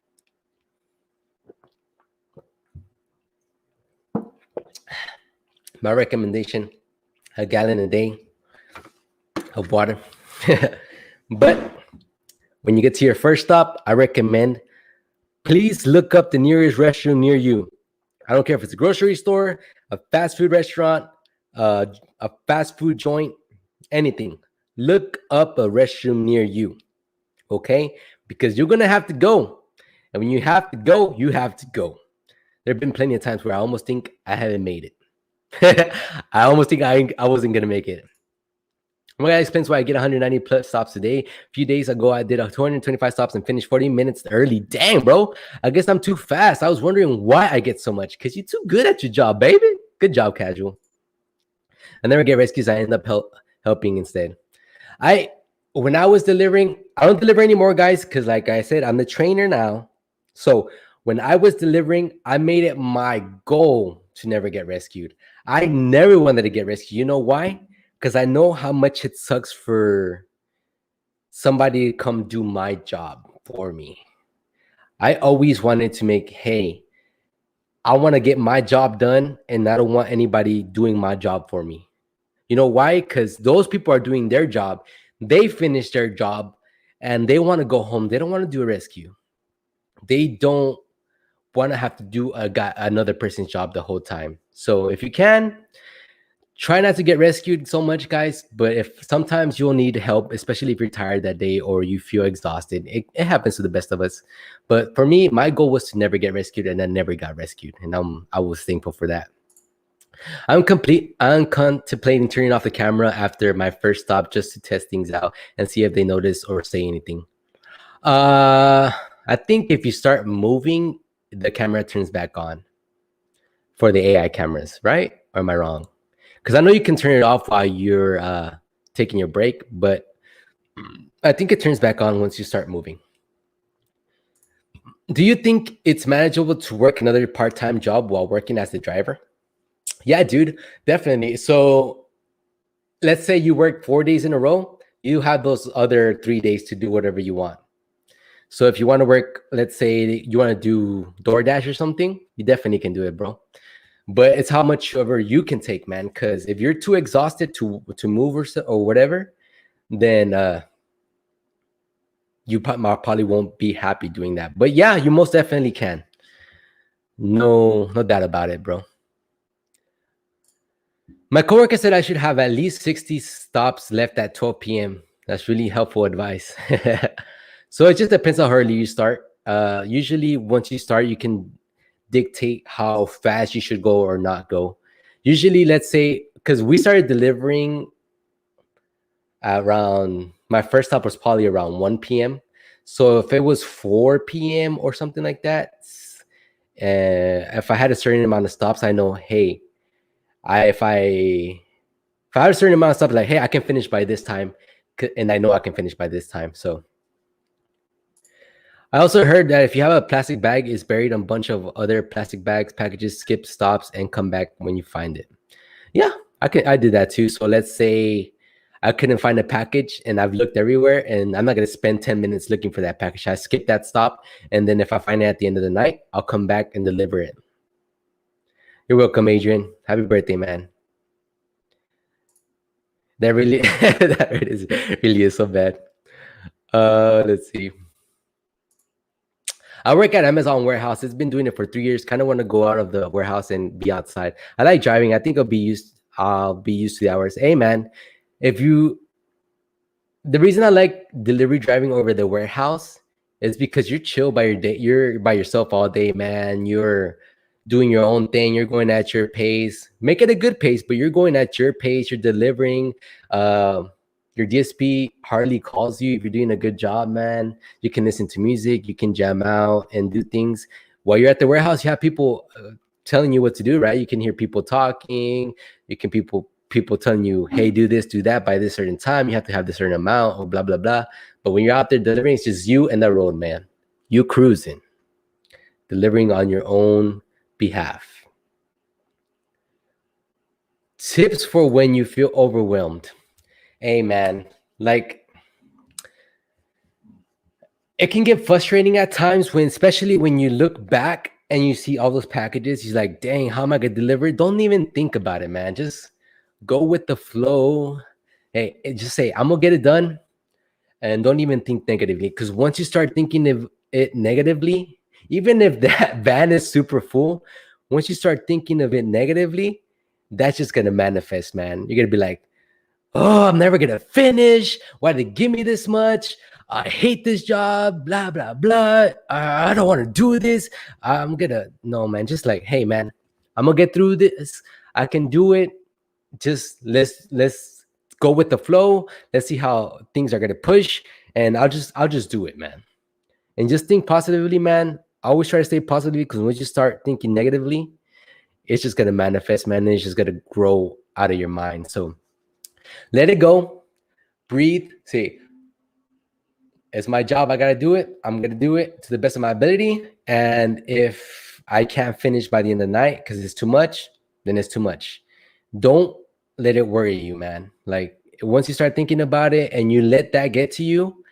My recommendation, a gallon a day of water. But when you get to your first stop, I recommend, please look up the nearest restroom near you. I don't care if it's a grocery store, a fast food restaurant, a fast food joint, anything. Look up a restroom near you, okay? Because you're going to have to go. And when you have to go, you have to go. There have been plenty of times where I almost think I haven't made it. I almost think I wasn't going to make it. I'm going to explain why I get 190 plus stops a day. A few days ago, I did 225 stops and finished 40 minutes early. Dang, bro. I guess I'm too fast. I was wondering why I get so much. Because you're too good at your job, baby. Good job, casual. I never get rescues. I end up helping instead. When I was delivering, I don't deliver anymore, guys, because like I said, I'm the trainer now. So when I was delivering, I made it my goal to never get rescued. I never wanted to get rescued. You know why? Because I know how much it sucks for somebody to come do my job for me. I always wanted to make, hey, I want to get my job done, and I don't want anybody doing my job for me. You know why? Because those people are doing their job. They finish their job and they want to go home. They don't want to do a rescue. They don't want to have to do another person's job the whole time. So if you can, try not to get rescued so much, guys. But if sometimes you'll need help, especially if you're tired that day or you feel exhausted, it happens to the best of us. But for me, my goal was to never get rescued, and I never got rescued, and I was thankful for that. I'm contemplating turning off the camera after my first stop just to test things out and see if they notice or say anything. I think if you start moving, the camera turns back on for the AI cameras, right? Or am I wrong? Because I know you can turn it off while you're taking your break, but I think it turns back on once you start moving. Do you think it's manageable to work another part-time job while working as the driver? Yeah, dude, definitely. So let's say you work 4 days in a row, you have those other 3 days to do whatever you want. So if you want to work, let's say you want to do DoorDash or something, you definitely can do it, bro. But it's how much ever you can take, man. Because if you're too exhausted to move or whatever, then you probably won't be happy doing that. But yeah, you most definitely can. No doubt about it, bro. My coworker said I should have at least 60 stops left at 12 p.m. That's really helpful advice. So it just depends on how early you start. Usually, once you start, you can dictate how fast you should go or not go. Usually, let's say, because we started delivering around, my first stop was probably around 1 p.m. So if it was 4 p.m. or something like that, if I had a certain amount of stops, I know, hey, if I had a certain amount of stops, like, hey, I can finish by this time, and I know I can finish by this time. So I also heard that if you have a plastic bag, it's buried on a bunch of other plastic bags, packages, skip stops, and come back when you find it. Yeah, I did that too. So let's say I couldn't find a package and I've looked everywhere, and I'm not going to spend 10 minutes looking for that package. I skip that stop, and then if I find it at the end of the night, I'll come back and deliver it. You're welcome, Adrian. Happy birthday, man. That really really is so bad. Let's see. I work at Amazon warehouse. It's been doing it for 3 years. Kind of want to go out of the warehouse and be outside. I like driving. I think I'll be used to the hours. Hey man, the reason I like delivery driving over the warehouse is because you're chill by your day. You're by yourself all day, man. You're doing your own thing. You're going at your pace. Make it a good pace, but you're going at your pace. You're delivering. Your DSP hardly calls you if you're doing a good job, man. You can listen to music, you can jam out and do things. While you're at the warehouse, you have people telling you what to do, right? You can hear people talking. You can people telling you, hey, do this, do that by this certain time. You have to have this certain amount or blah, blah, blah. But when you're out there delivering, it's just you and the road, man. You cruising, delivering on your own behalf. Tips for when you feel overwhelmed. Hey man, like it can get frustrating at times especially when you look back and you see all those packages. You're like, dang, how am I gonna deliver it? Don't even think about it, man. Just go with the flow. Hey, just say, I'm gonna get it done, and don't even think negatively. Because once you start thinking of it negatively, even if that van is super full, once you start thinking of it negatively, that's just gonna manifest, man. You're gonna be like, oh, I'm never gonna finish. Why did they give me this much? I hate this job. Blah blah blah. I don't want to do this. No, man. Just like, hey, man, I'm gonna get through this. I can do it. Just let's go with the flow. Let's see how things are gonna push, and I'll just do it, man. And just think positively, man. I always try to stay positive because once you start thinking negatively, it's just gonna manifest, man. And it's just gonna grow out of your mind. So let it go, breathe, say, it's my job. I got to do it. I'm going to do it to the best of my ability. And if I can't finish by the end of the night because it's too much, then it's too much. Don't let it worry you, man. Like once you start thinking about it and you let that get to you,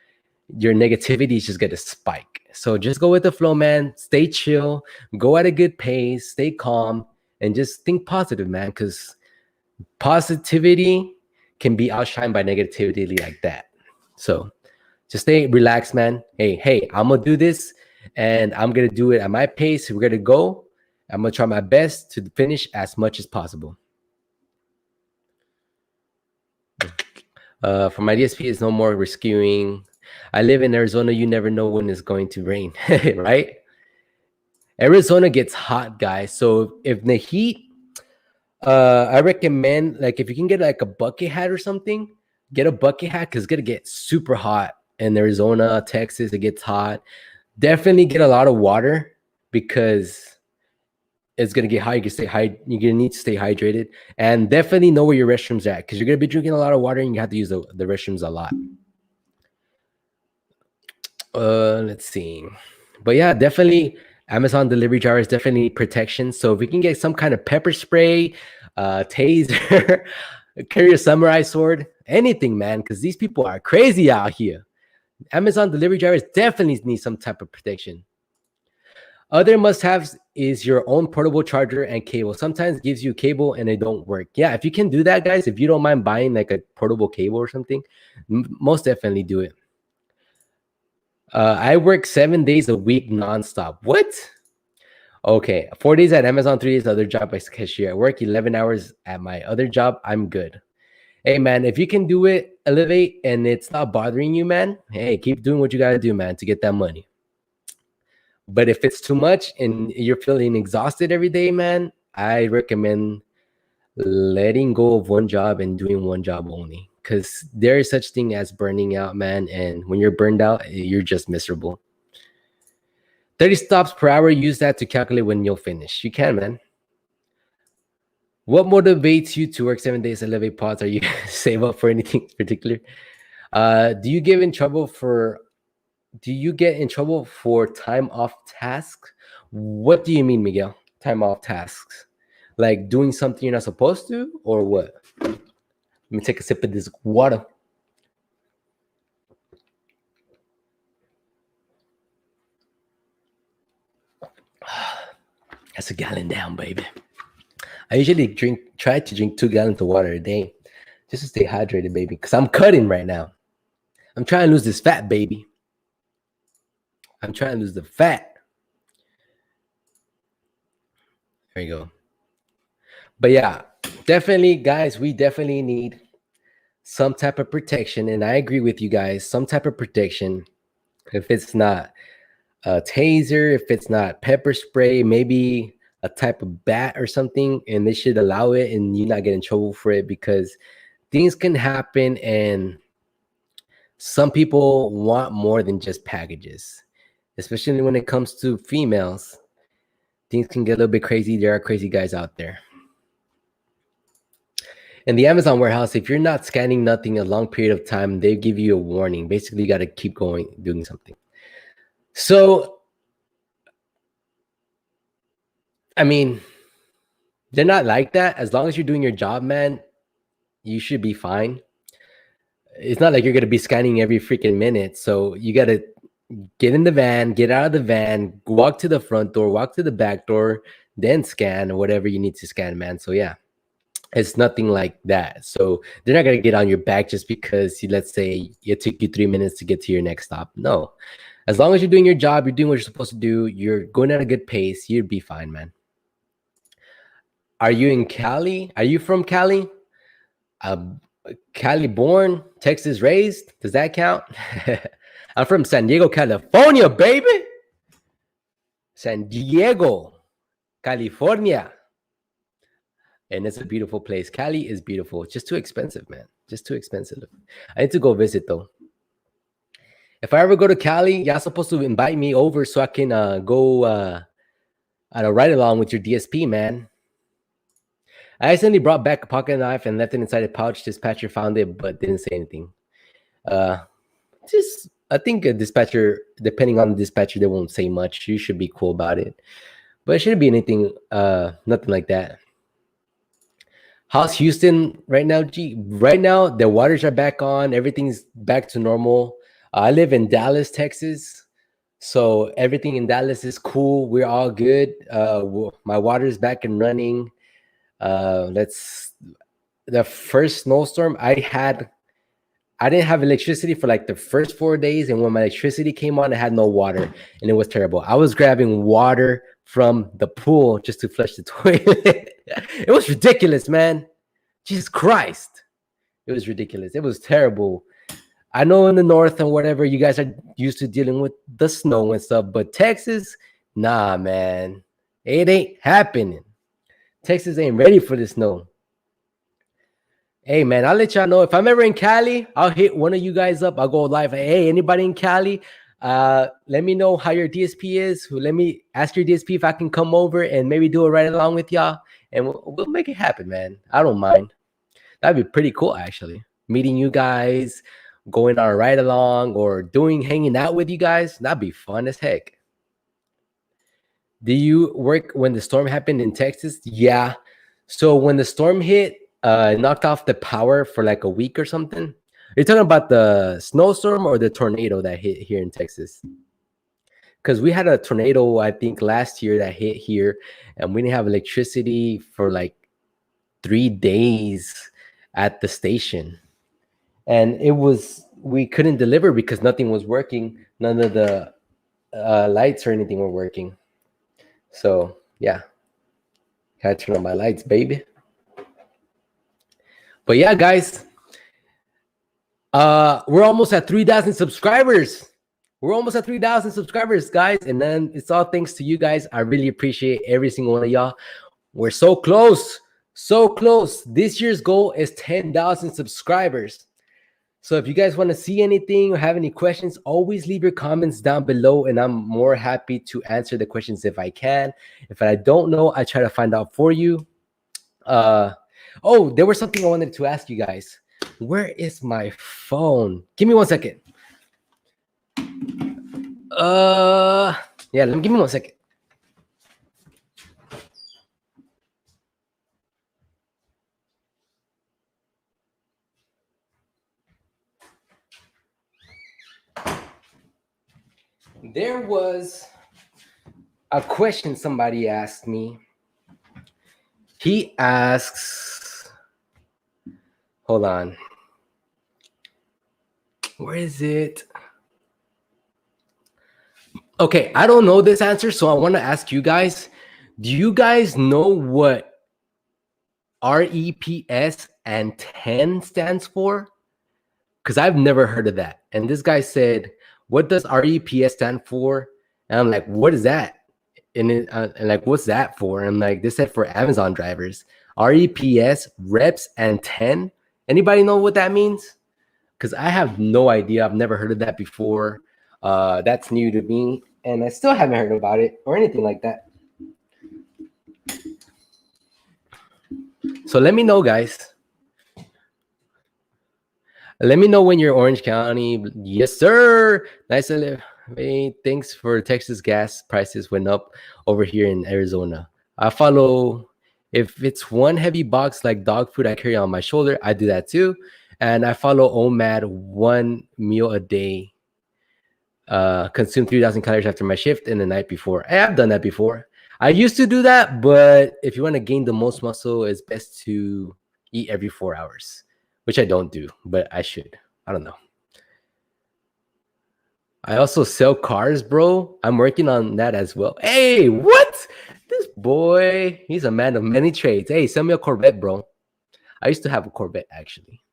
your negativity is just going to spike. So just go with the flow, man. Stay chill, go at a good pace, stay calm, and just think positive, man, because positivity can be outshined by negativity like that. So just stay relaxed, man. Hey, I'm gonna do this, and I'm gonna do it at my pace. We're gonna go. I'm gonna try my best to finish as much as possible. For my DSP, it's no more rescuing. I live in Arizona. You never know when it's going to rain, right? Arizona gets hot, guys. So if the heat, I recommend, like, if you can get like a bucket hat or something, get a bucket hat because it's gonna get super hot in Arizona, Texas. It gets hot. Definitely get a lot of water because it's gonna get hot. You're gonna need to stay hydrated, and definitely know where your restrooms at because you're gonna be drinking a lot of water and you have to use the restrooms a lot. Let's see, but yeah, definitely Amazon delivery drivers definitely need protection. So if we can get some kind of pepper spray, taser, carry a samurai sword, anything, man, because these people are crazy out here. Amazon delivery drivers definitely need some type of protection. Other must-haves is your own portable charger and cable. Sometimes gives you cable and it don't work. Yeah, if you can do that, guys, if you don't mind buying like a portable cable or something, most definitely do it. I work 7 days a week nonstop. What? Okay, 4 days at Amazon, 3 days other job as cashier. I work 11 hours at my other job. I'm good. Hey, man, if you can do it, elevate, and it's not bothering you, man, hey, keep doing what you got to do, man, to get that money. But if it's too much and you're feeling exhausted every day, man, I recommend letting go of one job and doing one job only. Because there is such thing as burning out, man. And when you're burned out, you're just miserable. 30 stops per hour, use that to calculate when you'll finish. You can, man. What motivates you to work 7 days elevate pods? Are you save up for anything particular? Do you get in trouble for time off tasks? What do you mean, Miguel? Time off tasks? Like doing something you're not supposed to, or what? Let me take a sip of this water. That's a gallon down, baby. I usually try to drink 2 gallons of water a day just to stay hydrated, baby, because I'm cutting right now. I'm trying to lose this fat, baby. I'm trying to lose the fat. There you go. But yeah, definitely, guys, we definitely need some type of protection. And I agree with you guys, some type of protection. If it's not a taser, if it's not pepper spray, maybe a type of bat or something, and they should allow it and you not get in trouble for it, because things can happen and some people want more than just packages, especially when it comes to females. Things can get a little bit crazy. There are crazy guys out there. In the Amazon warehouse, if you're not scanning nothing a long period of time, they give you a warning. Basically, you got to keep going, doing something. So, I mean, they're not like that. As long as you're doing your job, man, you should be fine. It's not like you're going to be scanning every freaking minute. So you got to get in the van, get out of the van, walk to the front door, walk to the back door, then scan whatever you need to scan, man. So yeah, it's nothing like that. So they're not going to get on your back just because, let's say, it took you 3 minutes to get to your next stop. No. As long as you're doing your job, you're doing what you're supposed to do, you're going at a good pace, you'll be fine, man. Are you in Cali? Are you from Cali? Cali born, Texas raised. Does that count? I'm from San Diego, California, baby. San Diego, California. And it's a beautiful place. Cali is beautiful. It's just too expensive, man. Just too expensive. I need to go visit, though. If I ever go to Cali, y'all supposed to invite me over so I can go on a ride along with your DSP, man. I accidentally brought back a pocket knife and left it inside a pouch. Dispatcher found it, but didn't say anything. I think a dispatcher, depending on the dispatcher, they won't say much. You should be cool about it. But it shouldn't be anything, nothing like that. How's Houston right now, G? Right now, the waters are back on. Everything's back to normal. I live in Dallas, Texas. So everything in Dallas is cool. We're all good. My water's back and running. The first snowstorm I I didn't have electricity for like the first 4 days, and when my electricity came on, I had no water, and it was terrible. I was grabbing water from the pool just to flush the toilet. It was ridiculous, man. Jesus Christ. It was ridiculous. It was terrible. I know in the north and whatever, you guys are used to dealing with the snow and stuff, but Texas, nah, man. It ain't happening. Texas ain't ready for the snow. Hey, man, I'll let y'all know. If I'm ever in Cali, I'll hit one of you guys up. I'll go live. Hey, anybody in Cali, let me know how your DSP is. Let me ask your DSP if I can come over and maybe do it right along with y'all. And we'll make it happen, man. I don't mind. That'd be pretty cool, actually. Meeting you guys, going on a ride along, or hanging out with you guys. That'd be fun as heck. Do you work when the storm happened in Texas? Yeah. So when the storm hit, knocked off the power for like a week or something. You're talking about the snowstorm or the tornado that hit here in Texas? Because we had a tornado, I think, last year that hit here, and we didn't have electricity for like 3 days at the station. And we couldn't deliver because nothing was working. None of the lights or anything were working. So, yeah. Had to turn on my lights, baby. But yeah, guys, we're almost at 3,000 subscribers. We're almost at 3,000 subscribers, guys. And then it's all thanks to you guys. I really appreciate every single one of y'all. We're so close. So close. This year's goal is 10,000 subscribers. So if you guys want to see anything or have any questions, always leave your comments down below. And I'm more happy to answer the questions if I can. If I don't know, I try to find out for you. Oh, there was something I wanted to ask you guys. Where is my phone? Give me 1 second. Yeah, give me 1 second. There was a question somebody asked me. He asks, hold on. Where is it? Okay, I don't know this answer, so I want to ask you guys. Do you guys know what REPS and 10 stands for? Because I've never heard of that. And this guy said, what does REPS stand for? And I'm like, what is that? And like, what's that for? And I'm like, this said for Amazon drivers. REPS, reps, and 10. Anybody know what that means? Because I have no idea. I've never heard of that before. That's new to me. And I still haven't heard about it or anything like that. So let me know, guys. Let me know when you're Orange County. Yes, sir. Nice to live. Hey, thanks for Texas gas prices went up over here in Arizona. I follow, if it's one heavy box like dog food I carry on my shoulder, I do that too. And I follow OMAD, 1 meal a day. Consume 3,000 calories after my shift and the night before. I have done that before. I used to do that, but if you want to gain the most muscle, it's best to eat every 4 hours, which I don't do, but I should. I don't know. I also sell cars, bro. I'm working on that as well. Hey, what? This boy, he's a man of many trades. Hey, sell me a Corvette, bro. I used to have a Corvette, actually,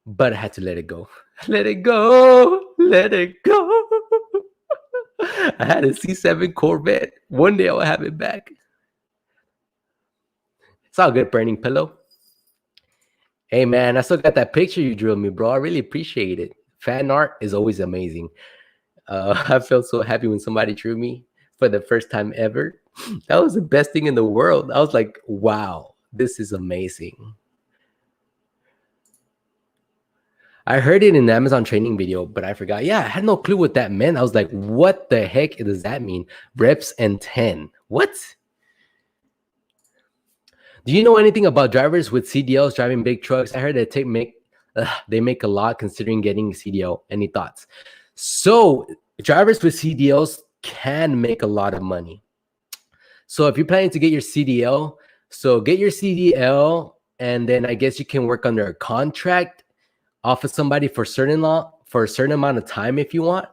but I had to let it go. Let it go. Let it go. I had a C7 Corvette. One day I'll have it back. It's all good, burning pillow. Hey, man, I still got that picture you drew of me, bro. I really appreciate it. Fan art is always amazing. I felt so happy when somebody drew me for the first time ever. That was the best thing in the world. I was like, wow, this is amazing. I heard it in the Amazon training video, but I forgot. Yeah, I had no clue what that meant. I was like, what the heck does that mean? Reps and 10. What? Do you know anything about drivers with CDLs driving big trucks? I heard that they make a lot considering getting CDL. Any thoughts? So drivers with CDLs can make a lot of money. So if you're planning to get your CDL, so get your CDL, and then I guess you can work under a contract off of somebody for a certain amount of time if you want.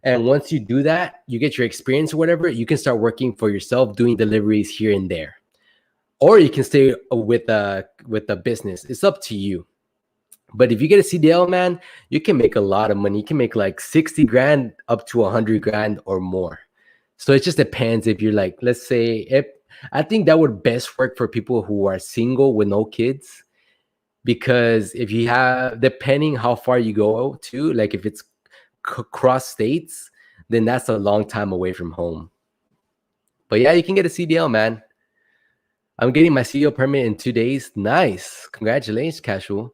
And once you do that, you get your experience or whatever, you can start working for yourself, doing deliveries here and there. Or you can stay with the business. It's up to you. But if you get a CDL, man, you can make a lot of money. You can make like 60 grand up to 100 grand or more. So it just depends if you're like, let's say, if I think that would best work for people who are single with no kids. Because if you have, depending how far you go to, like if it's cross states, then that's a long time away from home. But yeah, you can get a CDL, man. I'm getting my CDL permit in 2 days. Nice. Congratulations, Casual.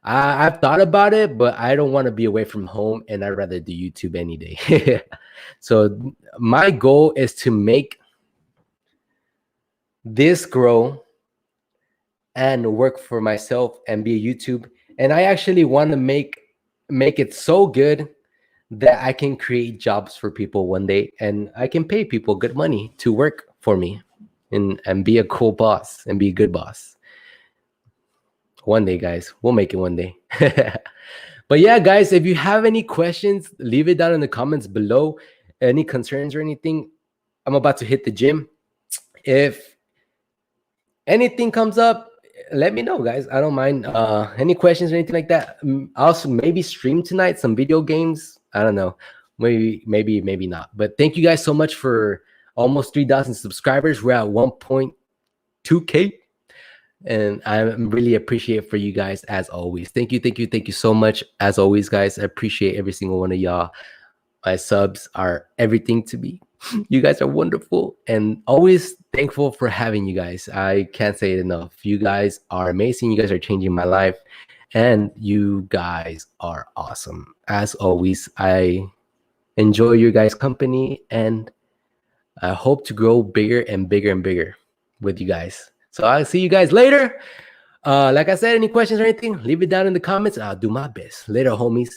I've thought about it, but I don't want to be away from home, and I'd rather do YouTube any day. So my goal is to make this grow and work for myself and be a YouTube. And I actually want to make it so good that I can create jobs for people one day, and I can pay people good money to work for me and be a cool boss and be a good boss. One day, guys, we'll make it one day. But yeah, guys, if you have any questions, leave it down in the comments below. Any concerns or anything, I'm about to hit the gym. If anything comes up, let me know, guys. I don't mind. Any questions or anything like that. Also, maybe stream tonight some video games. I don't know. Maybe not. But thank you guys so much for almost 3,000 subscribers. We're at 1.2K. And I really appreciate for you guys as always. Thank you so much as always, guys. I appreciate every single one of y'all. My subs are everything to me. You guys are wonderful, and always thankful for having you guys. I can't say it enough. You guys are amazing. You guys are changing my life, and you guys are awesome. As always, I enjoy your guys' company, and I hope to grow bigger and bigger and bigger with you guys. So I'll see you guys later. Like I said, any questions or anything, leave it down in the comments. I'll do my best. Later, homies.